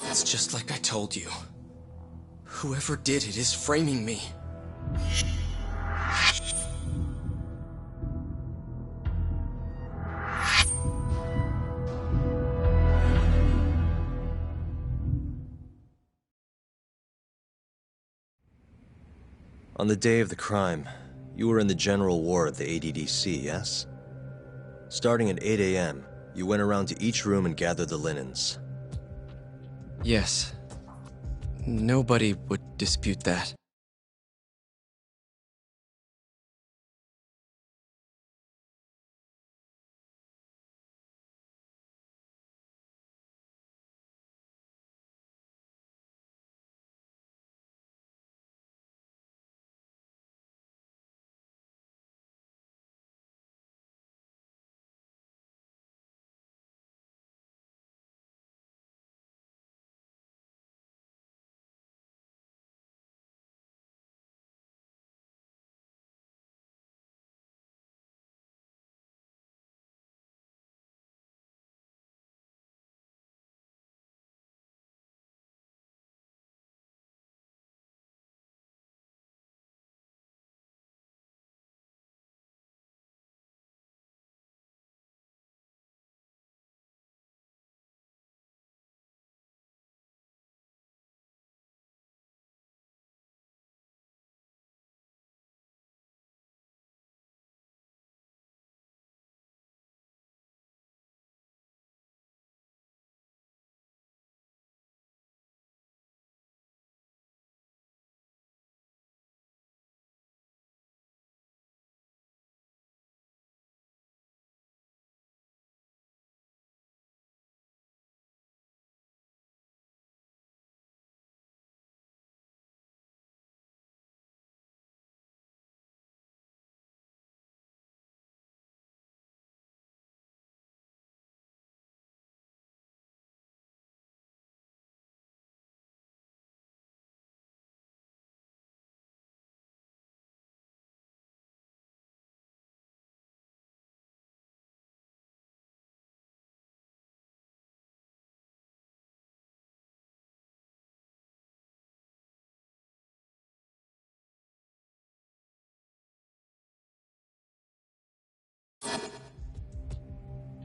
It's just like I told you. Whoever did it is framing me. On the day of the crime, you were in the general ward at the ADDC, yes? Starting at 8 a.m., you went around to each room and gathered the linens. Yes. Nobody would dispute that.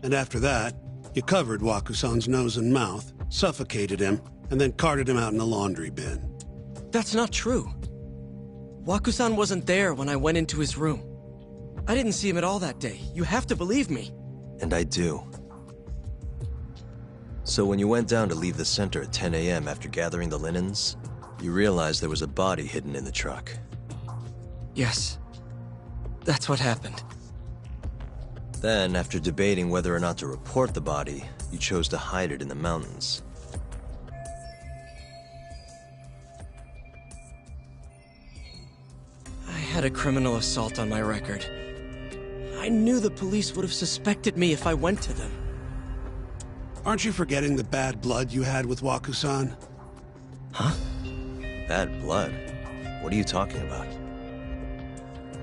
And after that, you covered Wakusan's nose and mouth, suffocated him, and then carted him out in a laundry bin. That's not true. Wakusan wasn't there when I went into his room. I didn't see him at all that day. You have to believe me. And I do. So when you went down to leave the center at 10 a.m. after gathering the linens, you realized there was a body hidden in the truck. Yes. That's what happened. Then, after debating whether or not to report the body, you chose to hide it in the mountains. I had a criminal assault on my record. I knew the police would have suspected me if I went to them. Aren't you forgetting the bad blood you had with Wakusan? Huh? Bad blood? What are you talking about?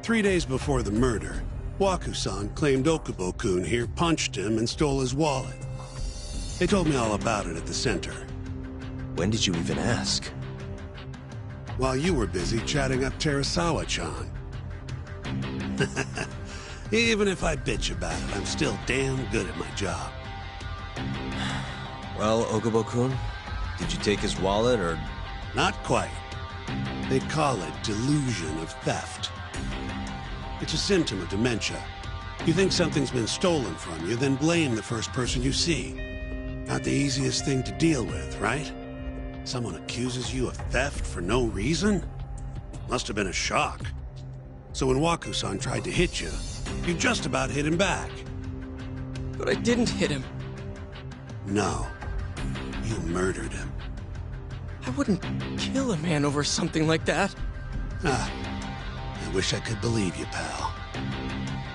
3 days before the murder, Wakusan claimed Okubo-kun here punched him and stole his wallet. They told me all about it at the center. When did you even ask? While you were busy chatting up Terasawa-chan. Even if I bitch about it, I'm still damn good at my job. Well, Okubo-kun, did you take his wallet, or...? Not quite. They call it delusion of theft. It's a symptom of dementia. You think something's been stolen from you, then blame the first person you see. Not the easiest thing to deal with, right? Someone accuses you of theft for no reason? Must have been a shock. So when Wakusan tried to hit you, you just about hit him back. But I didn't hit him. No. You murdered him. I wouldn't kill a man over something like that. Ah. I wish I could believe you, pal.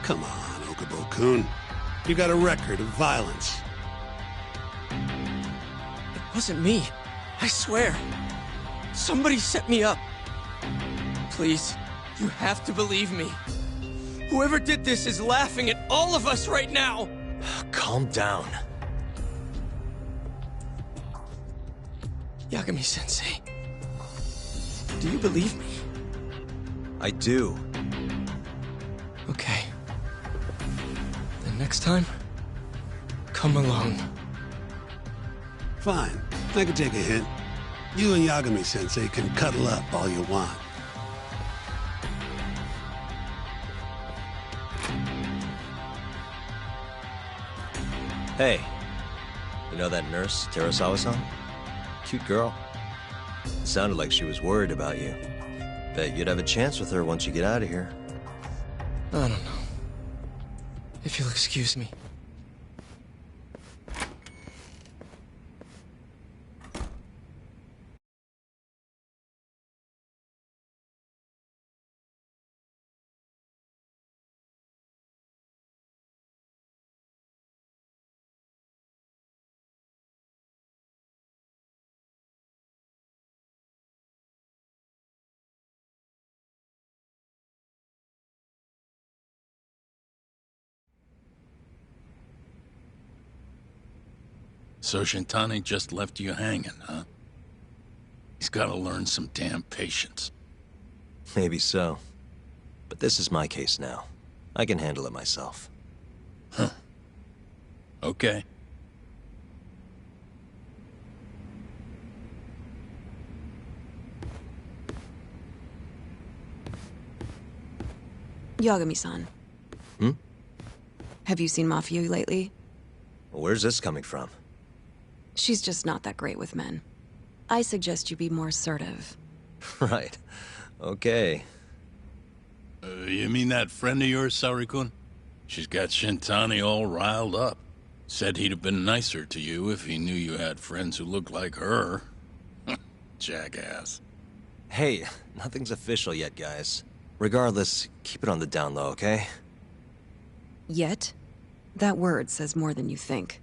Come on, Okubo-kun. You got a record of violence. It wasn't me. I swear. Somebody set me up. Please, you have to believe me. Whoever did this is laughing at all of us right now. Calm down. Yagami-sensei, do you believe me? I do. Okay. Then next time, come alone. Fine. I can take a hint. You and Yagami-sensei can cuddle up all you want. Hey, you know that nurse, Terasawa-san? Cute girl. Sounded like she was worried about you. Bet you'd have a chance with her once you get out of here. I don't know. If you'll excuse me. So Shintani just left you hanging, huh? He's gotta learn some damn patience. Maybe so. But this is my case now. I can handle it myself. Huh. Okay. Yagami-san. Hmm? Have you seen Mafia lately? Where's this coming from? She's just not that great with men. I suggest you be more assertive. Right. Okay. You mean that friend of yours, Saori-kun? She's got Shintani all riled up. Said he'd have been nicer to you if he knew you had friends who looked like her. Jackass. Hey, nothing's official yet, guys. Regardless, keep it on the down low, okay? Yet? That word says more than you think.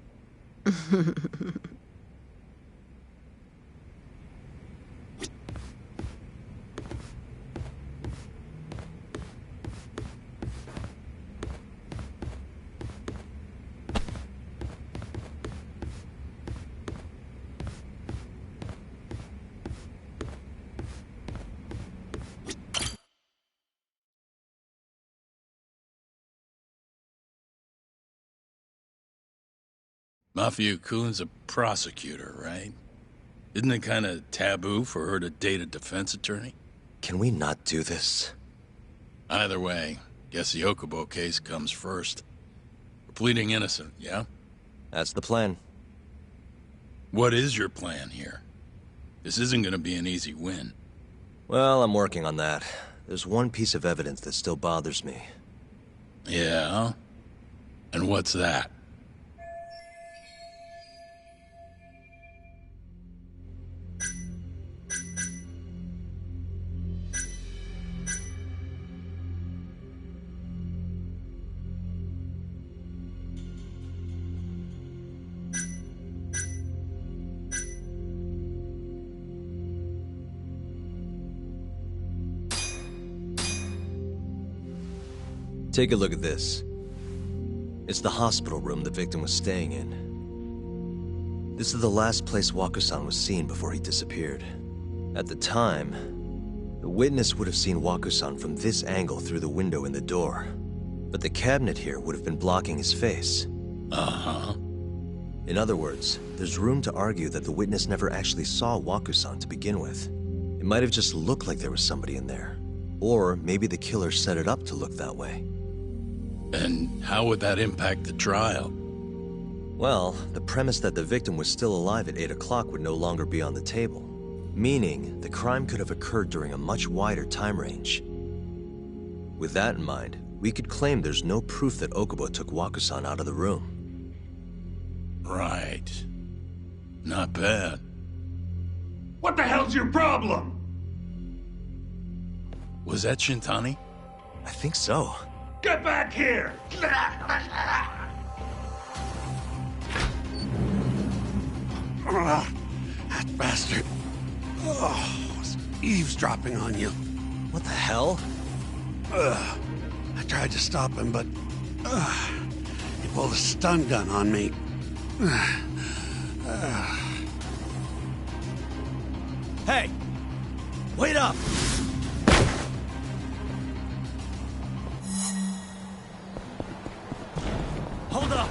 Mafia-kun's a prosecutor, right? Isn't it kind of taboo for her to date a defense attorney? Can we not do this? Either way, guess the Okubo case comes first. We're pleading innocent, yeah? That's the plan. What is your plan here? This isn't gonna be an easy win. Well, I'm working on that. There's one piece of evidence that still bothers me. Yeah? And what's that? Take a look at this. It's the hospital room the victim was staying in. This is the last place Waku-san was seen before he disappeared. At the time, the witness would have seen Waku-san from this angle through the window in the door. But the cabinet here would have been blocking his face. Uh-huh. In other words, there's room to argue that the witness never actually saw Waku-san to begin with. It might have just looked like there was somebody in there. Or maybe the killer set it up to look that way. And how would that impact the trial? Well, the premise that the victim was still alive at 8 o'clock would no longer be on the table. Meaning, the crime could have occurred during a much wider time range. With that in mind, we could claim there's no proof that Okubo took Waku-san out of the room. Right. Not bad. What the hell's your problem? Was that Shintani? I think so. Get back here! That bastard. Oh, was eavesdropping on you. What the hell? I tried to stop him, but he pulled a stun gun on me. Hey! Wait up! Hold up!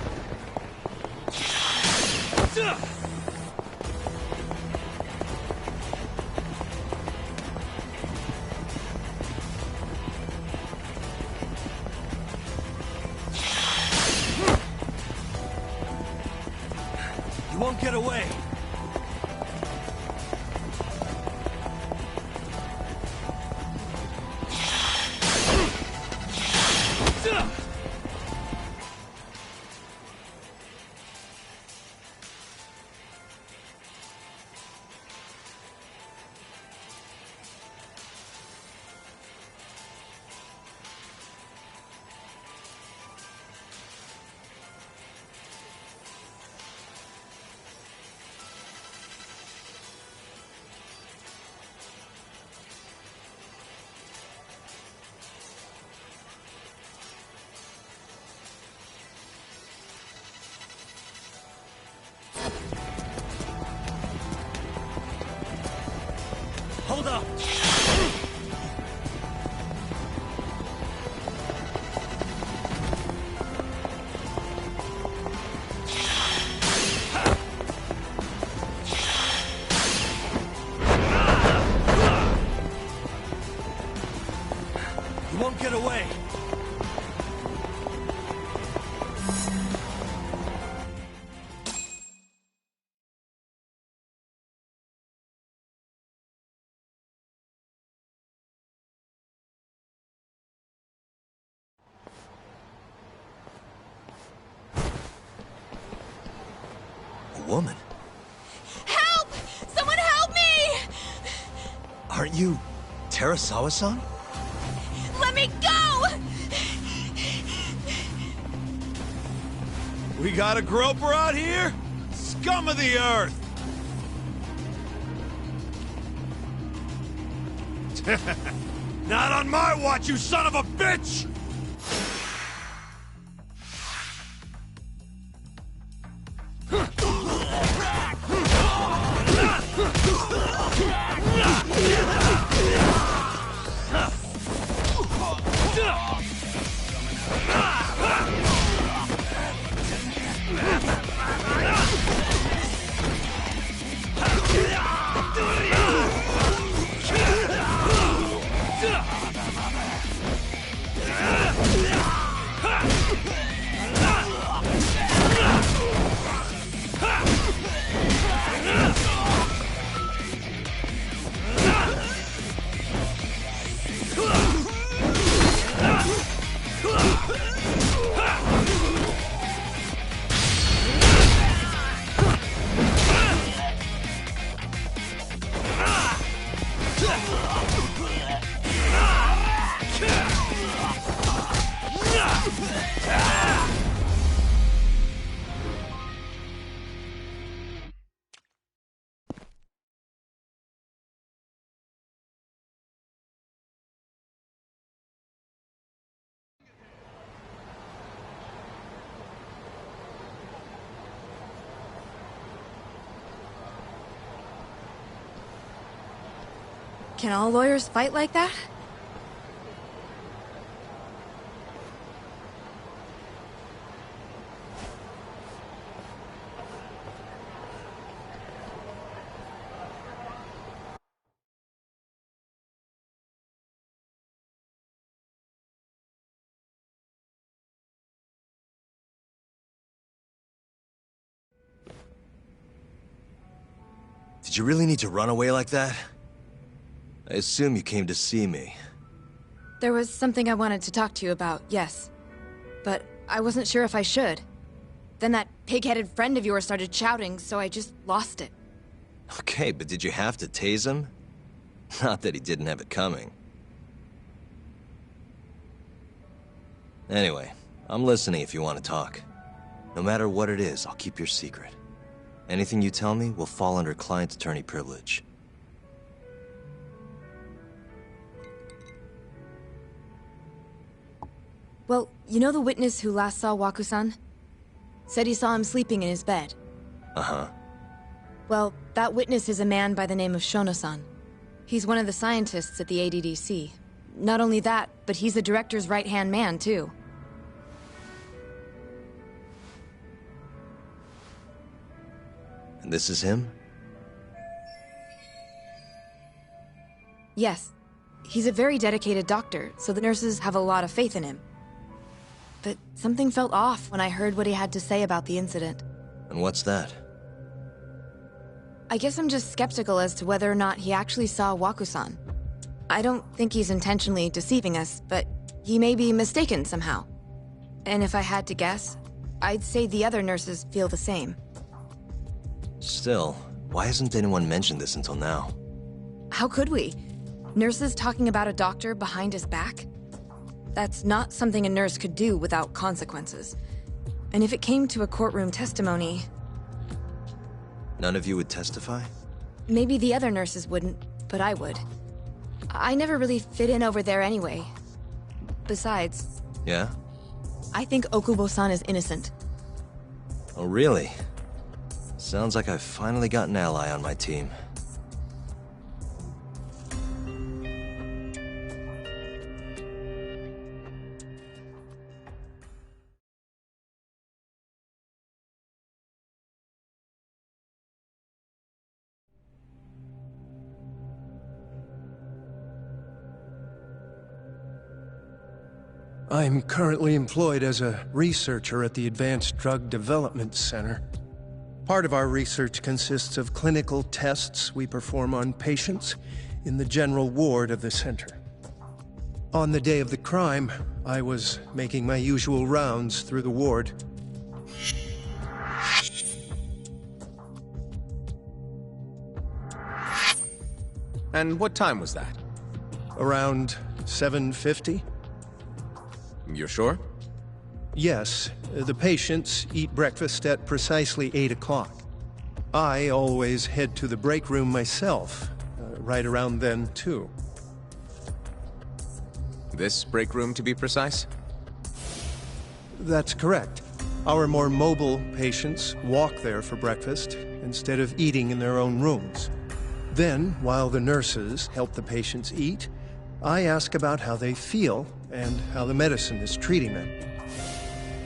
You won't get away! Hold up! You won't get away! Woman? Help! Someone help me! Aren't you Terasawa-san? Let me go! We got a groper out here? Scum of the earth! Not on my watch, you son of a bitch! Can all lawyers fight like that? Did you really need to run away like that? I assume you came to see me. There was something I wanted to talk to you about, yes. But I wasn't sure if I should. Then that pig-headed friend of yours started shouting, so I just lost it. Okay, but did you have to tase him? Not that he didn't have it coming. Anyway, I'm listening if you want to talk. No matter what it is, I'll keep your secret. Anything you tell me will fall under client attorney privilege. Well, you know the witness who last saw Waku-san? Said he saw him sleeping in his bed. Uh-huh. Well, that witness is a man by the name of Shono-san. He's one of the scientists at the ADDC. Not only that, but he's the director's right-hand man, too. And this is him? Yes. He's a very dedicated doctor, so the nurses have a lot of faith in him. But something felt off when I heard what he had to say about the incident. And what's that? I guess I'm just skeptical as to whether or not he actually saw Waku-san. I don't think he's intentionally deceiving us, but he may be mistaken somehow. And if I had to guess, I'd say the other nurses feel the same. Still, why hasn't anyone mentioned this until now? How could we? Nurses talking about a doctor behind his back? That's not something a nurse could do without consequences. And if it came to a courtroom testimony... None of you would testify? Maybe the other nurses wouldn't, but I would. I never really fit in over there anyway. Besides... Yeah? I think Okubo-san is innocent. Oh, really? Sounds like I've finally got an ally on my team. I'm currently employed as a researcher at the Advanced Drug Development Center. Part of our research consists of clinical tests we perform on patients in the general ward of the center. On the day of the crime, I was making my usual rounds through the ward. And what time was that? Around 7:50? You're sure? Yes. The patients eat breakfast at precisely 8 o'clock. I always head to the break room myself, right around then, too. This break room, to be precise? That's correct. Our more mobile patients walk there for breakfast instead of eating in their own rooms. Then, while the nurses help the patients eat, I ask about how they feel and how the medicine is treating them.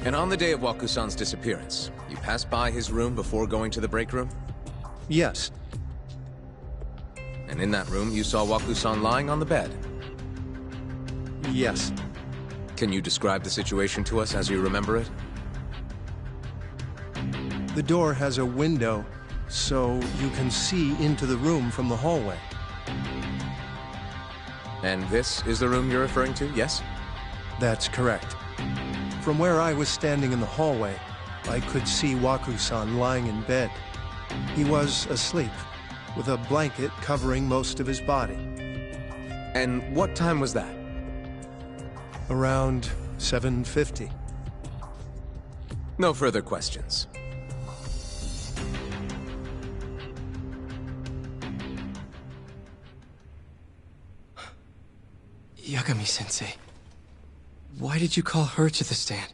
And on the day of Waku-san's disappearance, you passed by his room before going to the break room? Yes. And in that room, you saw Waku-san lying on the bed? Yes. Can you describe the situation to us as you remember it? The door has a window, so you can see into the room from the hallway. And this is the room you're referring to, yes? That's correct. From where I was standing in the hallway, I could see Waku-san lying in bed. He was asleep, with a blanket covering most of his body. And what time was that? Around 7:50. No further questions. Yagami-sensei, why did you call her to the stand?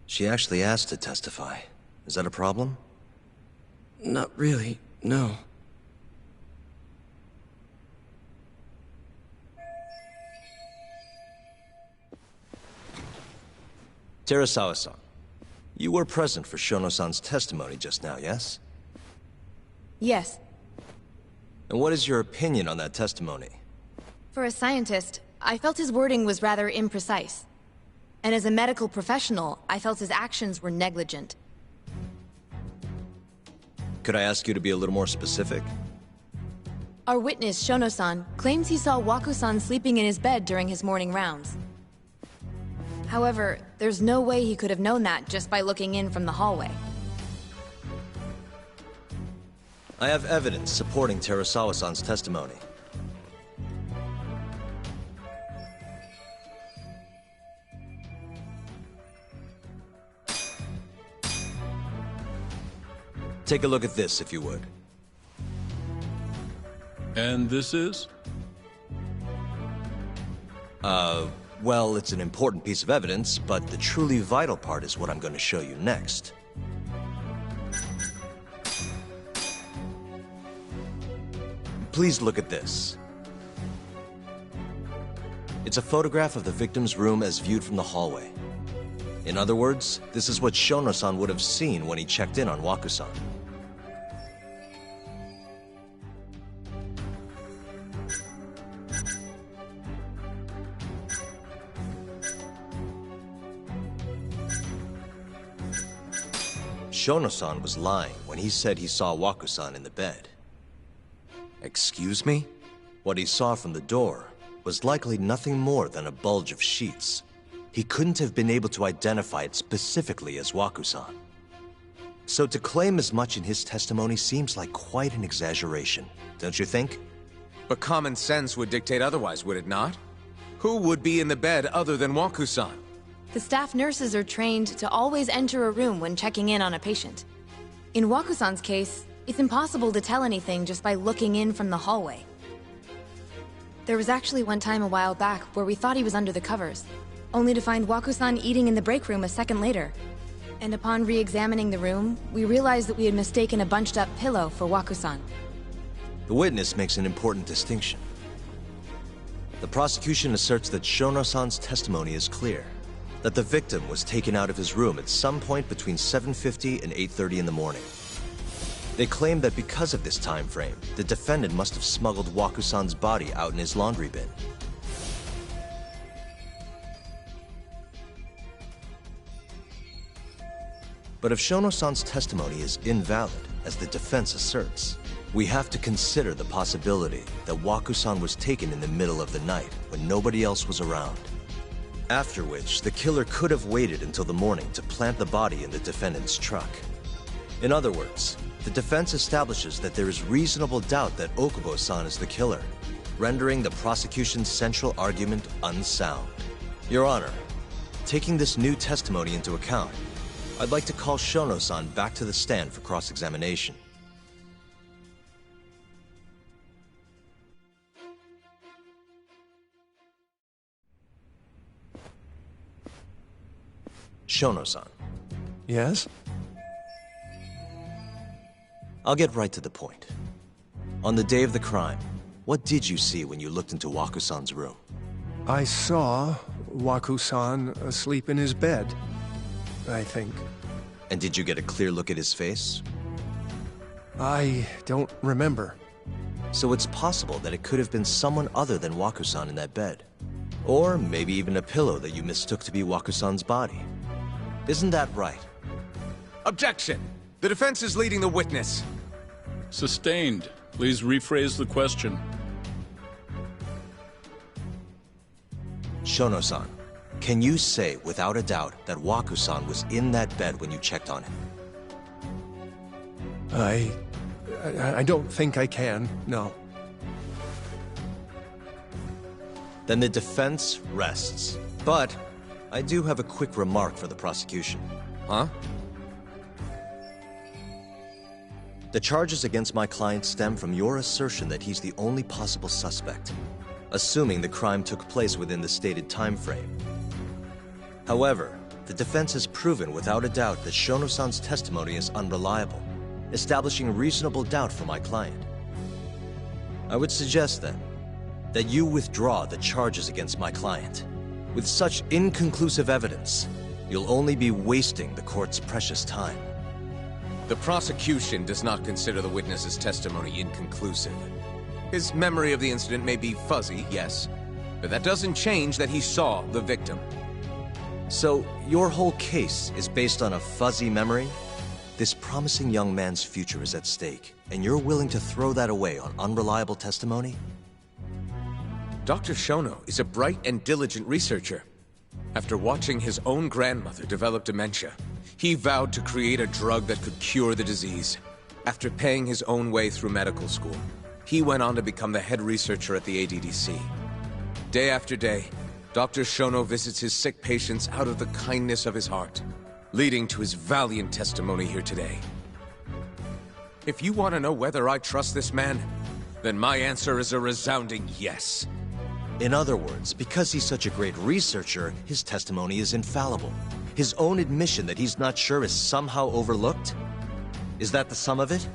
She actually asked to testify. Is that a problem? Not really, no. Terasawa-san, you were present for Shono-san's testimony just now, yes? Yes. And what is your opinion on that testimony? For a scientist, I felt his wording was rather imprecise. And as a medical professional, I felt his actions were negligent. Could I ask you to be a little more specific? Our witness, Shono-san, claims he saw Waku-san sleeping in his bed during his morning rounds. However, there's no way he could have known that just by looking in from the hallway. I have evidence supporting Terasawa-san's testimony. Take a look at this, if you would. And this is? Well, it's an important piece of evidence, but the truly vital part is what I'm going to show you next. Please look at this. It's a photograph of the victim's room as viewed from the hallway. In other words, this is what Shono-san would have seen when he checked in on Waku-san. Shono-san was lying when he said he saw Waku-san in the bed. Excuse me? What he saw from the door was likely nothing more than a bulge of sheets. He couldn't have been able to identify it specifically as Waku-san. So to claim as much in his testimony seems like quite an exaggeration, don't you think? But common sense would dictate otherwise, would it not? Who would be in the bed other than Waku-san? The staff nurses are trained to always enter a room when checking in on a patient. In Waku-san's case, it's impossible to tell anything just by looking in from the hallway. There was actually one time a while back where we thought he was under the covers, only to find Waku-san eating in the break room a second later. And upon re-examining the room, we realized that we had mistaken a bunched-up pillow for Waku-san. The witness makes an important distinction. The prosecution asserts that Shono-san's testimony is clear, that the victim was taken out of his room at some point between 7:50 and 8:30 in the morning. They claim that because of this time frame, the defendant must have smuggled Waku-san's body out in his laundry bin. But if Shono-san's testimony is invalid, as the defense asserts, we have to consider the possibility that Waku-san was taken in the middle of the night when nobody else was around. After which, the killer could have waited until the morning to plant the body in the defendant's truck. In other words, the defense establishes that there is reasonable doubt that Okubo-san is the killer, rendering the prosecution's central argument unsound. Your Honor, taking this new testimony into account, I'd like to call Shono-san back to the stand for cross-examination. Shono-san. Yes? I'll get right to the point. On the day of the crime, what did you see when you looked into Waku-san's room? I saw Waku-san asleep in his bed, I think. And did you get a clear look at his face? I don't remember. So it's possible that it could have been someone other than Waku-san in that bed. Or maybe even a pillow that you mistook to be Waku-san's body. Isn't that right? Objection! The defense is leading the witness. Sustained. Please rephrase the question. Shono-san, can you say without a doubt that Waku-san was in that bed when you checked on him? I don't think I can, no. Then the defense rests. But I do have a quick remark for the prosecution. Huh? The charges against my client stem from your assertion that he's the only possible suspect, assuming the crime took place within the stated time frame. However, the defense has proven without a doubt that Shono-san's testimony is unreliable, establishing reasonable doubt for my client. I would suggest, then, that you withdraw the charges against my client. With such inconclusive evidence, you'll only be wasting the court's precious time. The prosecution does not consider the witness's testimony inconclusive. His memory of the incident may be fuzzy, yes, but that doesn't change that he saw the victim. So, your whole case is based on a fuzzy memory? This promising young man's future is at stake, and you're willing to throw that away on unreliable testimony? Dr. Shono is a bright and diligent researcher. After watching his own grandmother develop dementia, he vowed to create a drug that could cure the disease. After paying his own way through medical school, he went on to become the head researcher at the ADDC. Day after day, Dr. Shono visits his sick patients out of the kindness of his heart, leading to his valiant testimony here today. If you want to know whether I trust this man, then my answer is a resounding yes. In other words, because he's such a great researcher, his testimony is infallible. His own admission that he's not sure is somehow overlooked? Is that the sum of it?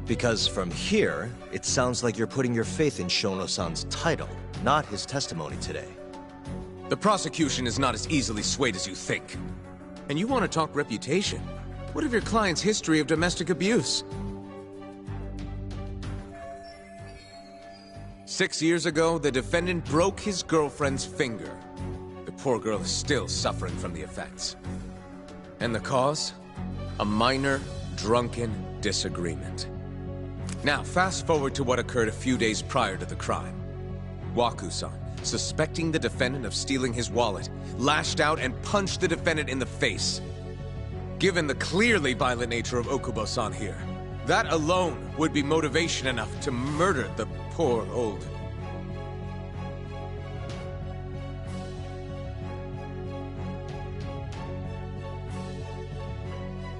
Because from here, it sounds like you're putting your faith in Shono-san's title, not his testimony today. The prosecution is not as easily swayed as you think. And you want to talk reputation? What of your client's history of domestic abuse? 6 years ago, the defendant broke his girlfriend's finger. The poor girl is still suffering from the effects. And the cause? A minor, drunken disagreement. Now, fast forward to what occurred a few days prior to the crime. Waku-san, suspecting the defendant of stealing his wallet, lashed out and punched the defendant in the face. Given the clearly violent nature of Okubo-san here, that alone would be motivation enough to murder the poor old...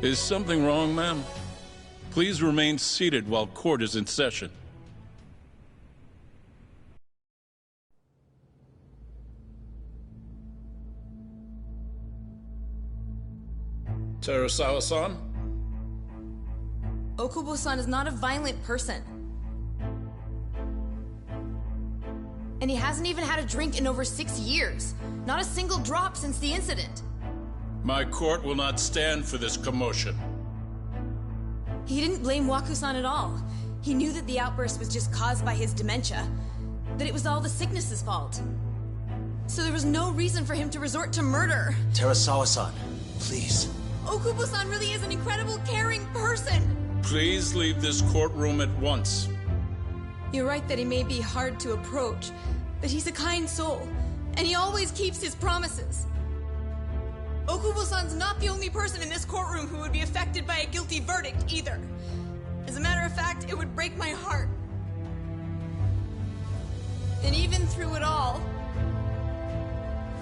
Is something wrong, ma'am? Please remain seated while court is in session. Terasawa-san? Okubo-san is not a violent person. And he hasn't even had a drink in over 6 years. Not a single drop since the incident. My court will not stand for this commotion. He didn't blame Waku-san at all. He knew that the outburst was just caused by his dementia. That it was all the sickness's fault. So there was no reason for him to resort to murder. Terasawa-san, please. Okubo-san really is an incredible, caring person. Please leave this courtroom at once. You're right that he may be hard to approach, but he's a kind soul, and he always keeps his promises. Okubo-san's not the only person in this courtroom who would be affected by a guilty verdict, either. As a matter of fact, it would break my heart. And even through it all,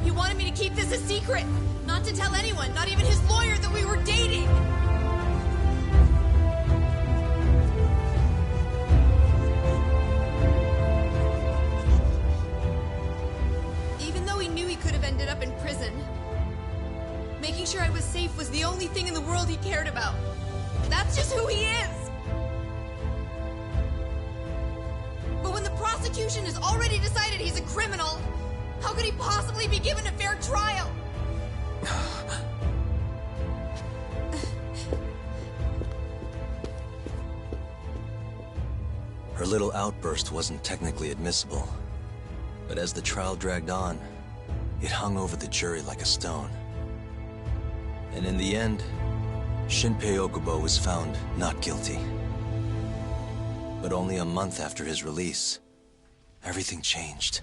he wanted me to keep this a secret, not to tell anyone, not even his lawyer, that we were dating. Even though he knew he could have ended up in prison, making sure I was safe was the only thing in the world he cared about. That's just who he is! But when the prosecution has already decided he's a criminal, how could he possibly be given a fair trial? Her little outburst wasn't technically admissible, but as the trial dragged on, it hung over the jury like a stone. And in the end, Shinpei Okubo was found not guilty. But only a month after his release, everything changed.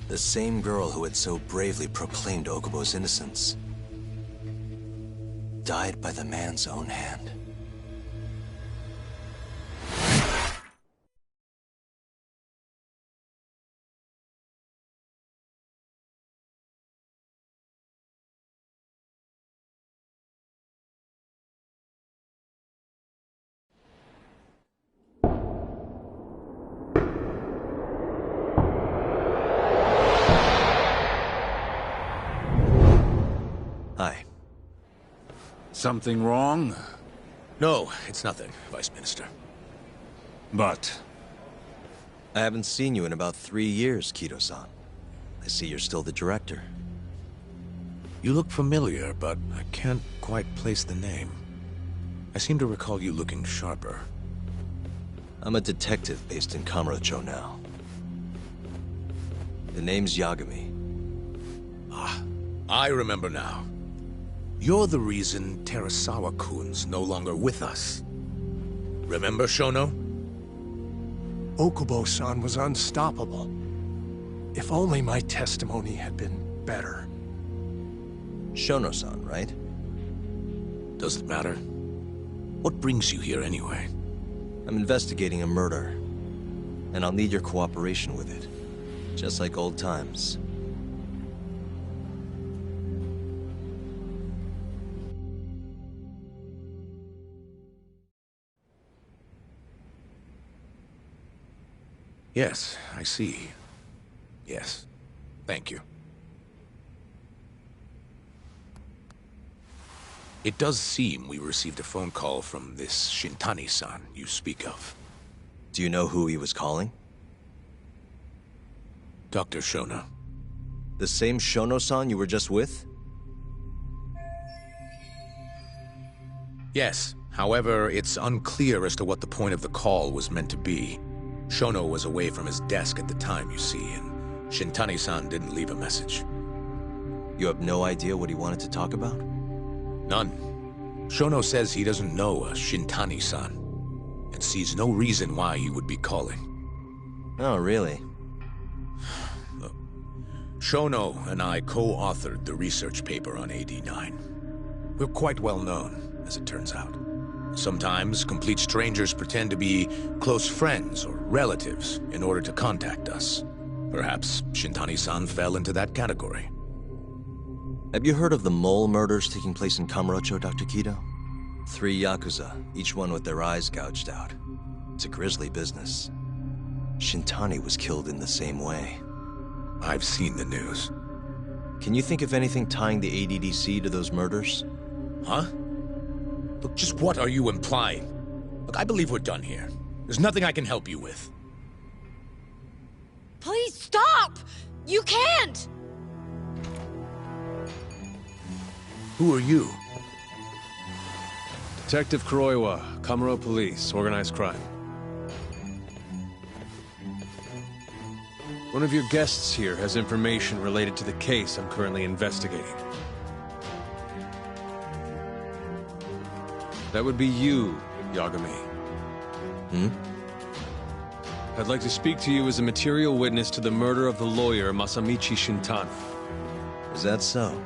The same girl who had so bravely proclaimed Okubo's innocence died by the man's own hand. Hi. Something wrong? No, it's nothing, Vice Minister. But... I haven't seen you in about 3 years, Kido-san. I see you're still the director. You look familiar, but I can't quite place the name. I seem to recall you looking sharper. I'm a detective based in Kamurocho now. The name's Yagami. Ah, I remember now. You're the reason Terasawa-kun's no longer with us. Remember, Shono? Okubo-san was unstoppable. If only my testimony had been better. Shono-san, right? Does it matter? What brings you here anyway? I'm investigating a murder, and I'll need your cooperation with it. Just like old times. Yes, I see. Yes. Thank you. It does seem we received a phone call from this Shintani-san you speak of. Do you know who he was calling? Dr. Shono. The same Shono-san you were just with? Yes. However, it's unclear as to what the point of the call was meant to be. Shono was away from his desk at the time, you see, and Shintani-san didn't leave a message. You have no idea what he wanted to talk about? None. Shono says he doesn't know a Shintani-san, and sees no reason why he would be calling. Oh, really? Look, Shono and I co-authored the research paper on AD9. We're quite well known, as it turns out. Sometimes, complete strangers pretend to be close friends or relatives in order to contact us. Perhaps Shintani-san fell into that category. Have you heard of the mole murders taking place in Kamurocho, Dr. Kido? 3 Yakuza, each one with their eyes gouged out. It's a grisly business. Shintani was killed in the same way. I've seen the news. Can you think of anything tying the ADDC to those murders? Huh? Look, just what are you implying? Look, I believe we're done here. There's nothing I can help you with. Please stop! You can't! Who are you? Detective Kuroiwa, Kamuro Police, Organized Crime. One of your guests here has information related to the case I'm currently investigating. That would be you, Yagami. Hmm? I'd like to speak to you as a material witness to the murder of the lawyer Masamichi Shintani. Is that so?